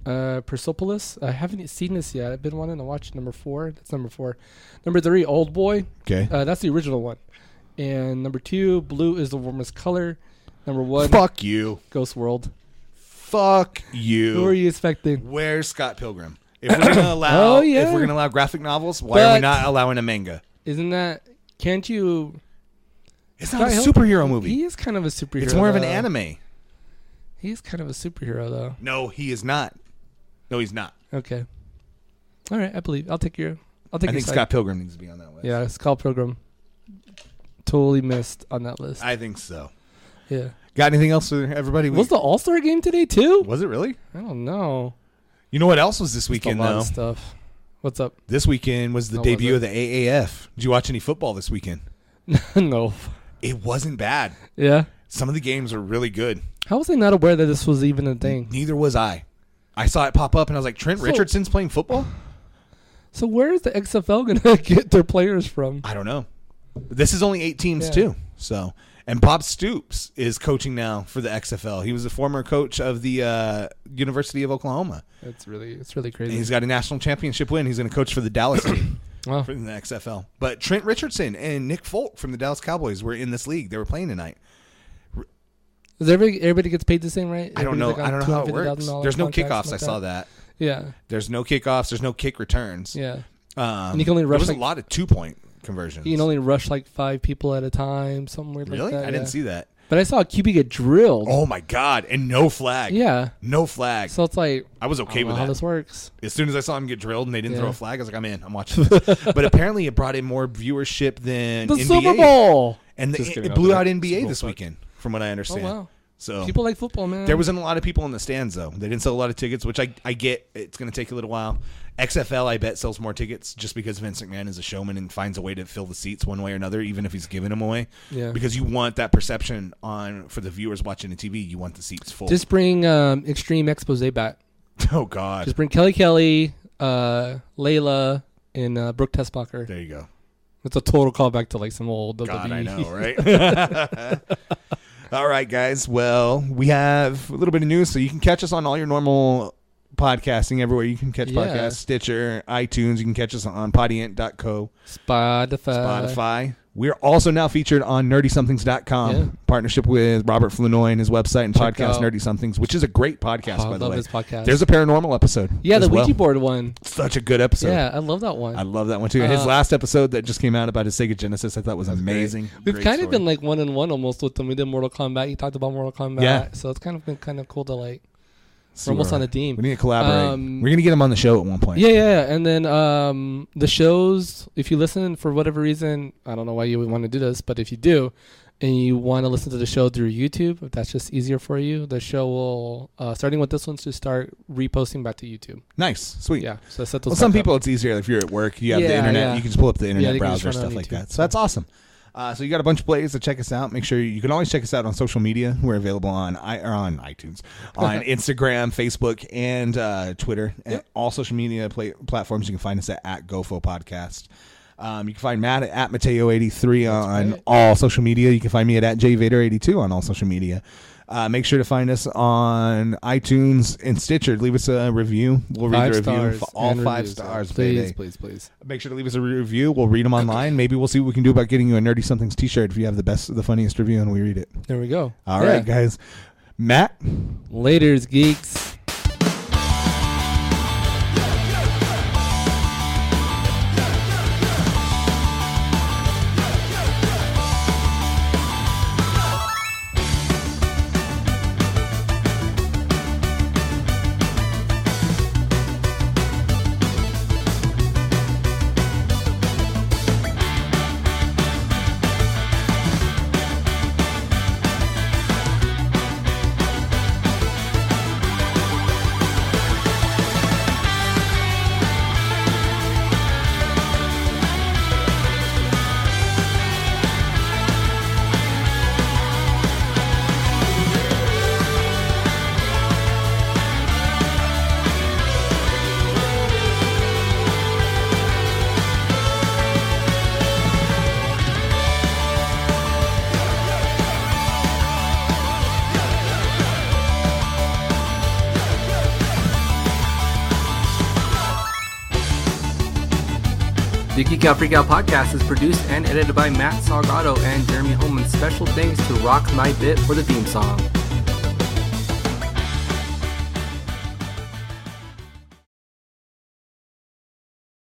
Persepolis, I haven't seen this yet. I've been wanting to watch number 4. That's number 4. Number 3, Old Boy. Okay. That's the original one. And number 2, Blue is the Warmest Color. Number 1, Fuck you. Ghost World. Fuck you. Who are you expecting? Where's Scott Pilgrim? If we're gonna allow, Oh, yeah. if we're gonna allow graphic novels, why are we But- not allowing a manga? Isn't that? Can't you? It's not a Scott superhero movie. He is kind of a superhero. It's more of an though. anime. He's kind of a superhero, though. No, he is not. No, he's not. Okay. All right, I believe. I'll take your I think side. Scott Pilgrim needs to be on that list. Yeah, Scott Pilgrim. Totally missed on that list. I think so. Yeah. Got anything else for everybody? Was the All-Star game today too? Was it really? I don't know. You know what else was this Just a weekend lot though? of stuff. What's up? This weekend was the How debut was of the AAF. Did you watch any football this weekend? No. It wasn't bad. Yeah. Some of the games are really good. How was I not aware that this was even a thing? Neither was I. I saw it pop up and I was like, Trent So- Richardson's playing football? So where is the XFL going to get their players from? I don't know. This is only 8 teams Yeah. too. So, and Bob Stoops is coaching now for the XFL. He was a former coach of the University of Oklahoma. It's really And crazy. he's got a national championship win. He's going to coach for the Dallas team Wow. for the XFL. But Trent Richardson and Nick Folk from the Dallas Cowboys were in this league. They were playing tonight. Is everybody gets paid the same, right? I don't know. Everybody's I like don't on know how it works. $250,000 There's no contracts, kickoffs. I something saw like that. Yeah. There's no kickoffs. There's no kick returns. Yeah. And you can only there rush was like- a lot of 2-point conversions. You can only rush like 5 people at a time, something weird really? like that. I didn't yeah. see that. But I saw a QB get drilled. Oh my god! And no flag. Yeah. No flag. So it's like, I was I okay don't know with how that. this works. As soon as I saw him get drilled and they didn't Yeah. throw a flag, I was like, I'm in. I'm watching this. But apparently, it brought in more viewership than The NBA. Super Bowl. And Just kidding, it blew I'll out do that. NBA Super Bowl this fuck. weekend, from what I Oh, understand. wow. So People like football, man. there wasn't a lot of people in the stands, though. They didn't sell a lot of tickets, which I get. It's going to take a little while. XFL, I bet, sells more tickets just because Vince McMahon is a showman and finds a way to fill the seats one way or another, even if he's giving them away. Yeah. Because you want that perception on for the viewers watching the TV. You want the seats full. Just bring Extreme Expose back. Oh, God. Just bring Kelly, Layla, and Brooke Tessbacher. There you go. It's a total callback to like some old WWE. God, I know, right? All right, guys. Well, we have a little bit of news, so you can catch us on all your normal podcasting everywhere. You can catch Yeah. podcasts, Stitcher, iTunes. You can catch us on Podiant.co, Spotify. We're also now featured on nerdysomethings.com. Yeah. Partnership with Robert Flournoy and his website and Check podcast, out- Nerdy Somethings, which is a great podcast, Oh, by I the love way. his podcast. There's a paranormal episode. Yeah, the as well. Ouija board one. Such a good episode. Yeah, I love that one. I love that one too. His Uh, last episode that just came out about his Sega Genesis, I thought was amazing. We've Great kind of story. been like 1-on-1 almost with them. We did Mortal Kombat. You talked about Mortal Kombat. Yeah. So it's kind of been kind of cool to like. So We're almost on a team. We need to collaborate. Um, We're gonna get him on the show at one point. Yeah. And then the shows, if you listen for whatever reason, I don't know why you would want to do this, but if you do, and you want to listen to the show through YouTube, if that's just easier for you, the show will, starting with this one, to start reposting back to YouTube. Nice, sweet. Yeah. So I set those Well, some back up. people it's easier if you're at work. You have the Yeah, internet. yeah. You can just pull up the Yeah, internet they can just browser run it on stuff like YouTube. that. So that's awesome. So you got a bunch of plays to check us out. Make sure you can always check us out on social media. We're available on iTunes, on Instagram, Facebook, and Twitter. And all social media platforms. You can find us at GoFo Podcast. You can find Matt at Mateo83 on all social media. You can find me at JVader82 on all social media. Make sure to find us on iTunes and Stitcher. Leave us a review. We'll read the review. All 5 stars, please, baby. Please. Make sure to leave us a review. We'll read them online. Maybe we'll see what we can do about getting you a Nerdy Somethings t-shirt if you have the funniest review and we read it. There we go. All right, guys. Matt? Laters, geeks. The Geek Out Freak Out podcast is produced and edited by Matt Salgado and Jeremy Holman. Special thanks to Rock My Bit for the theme song.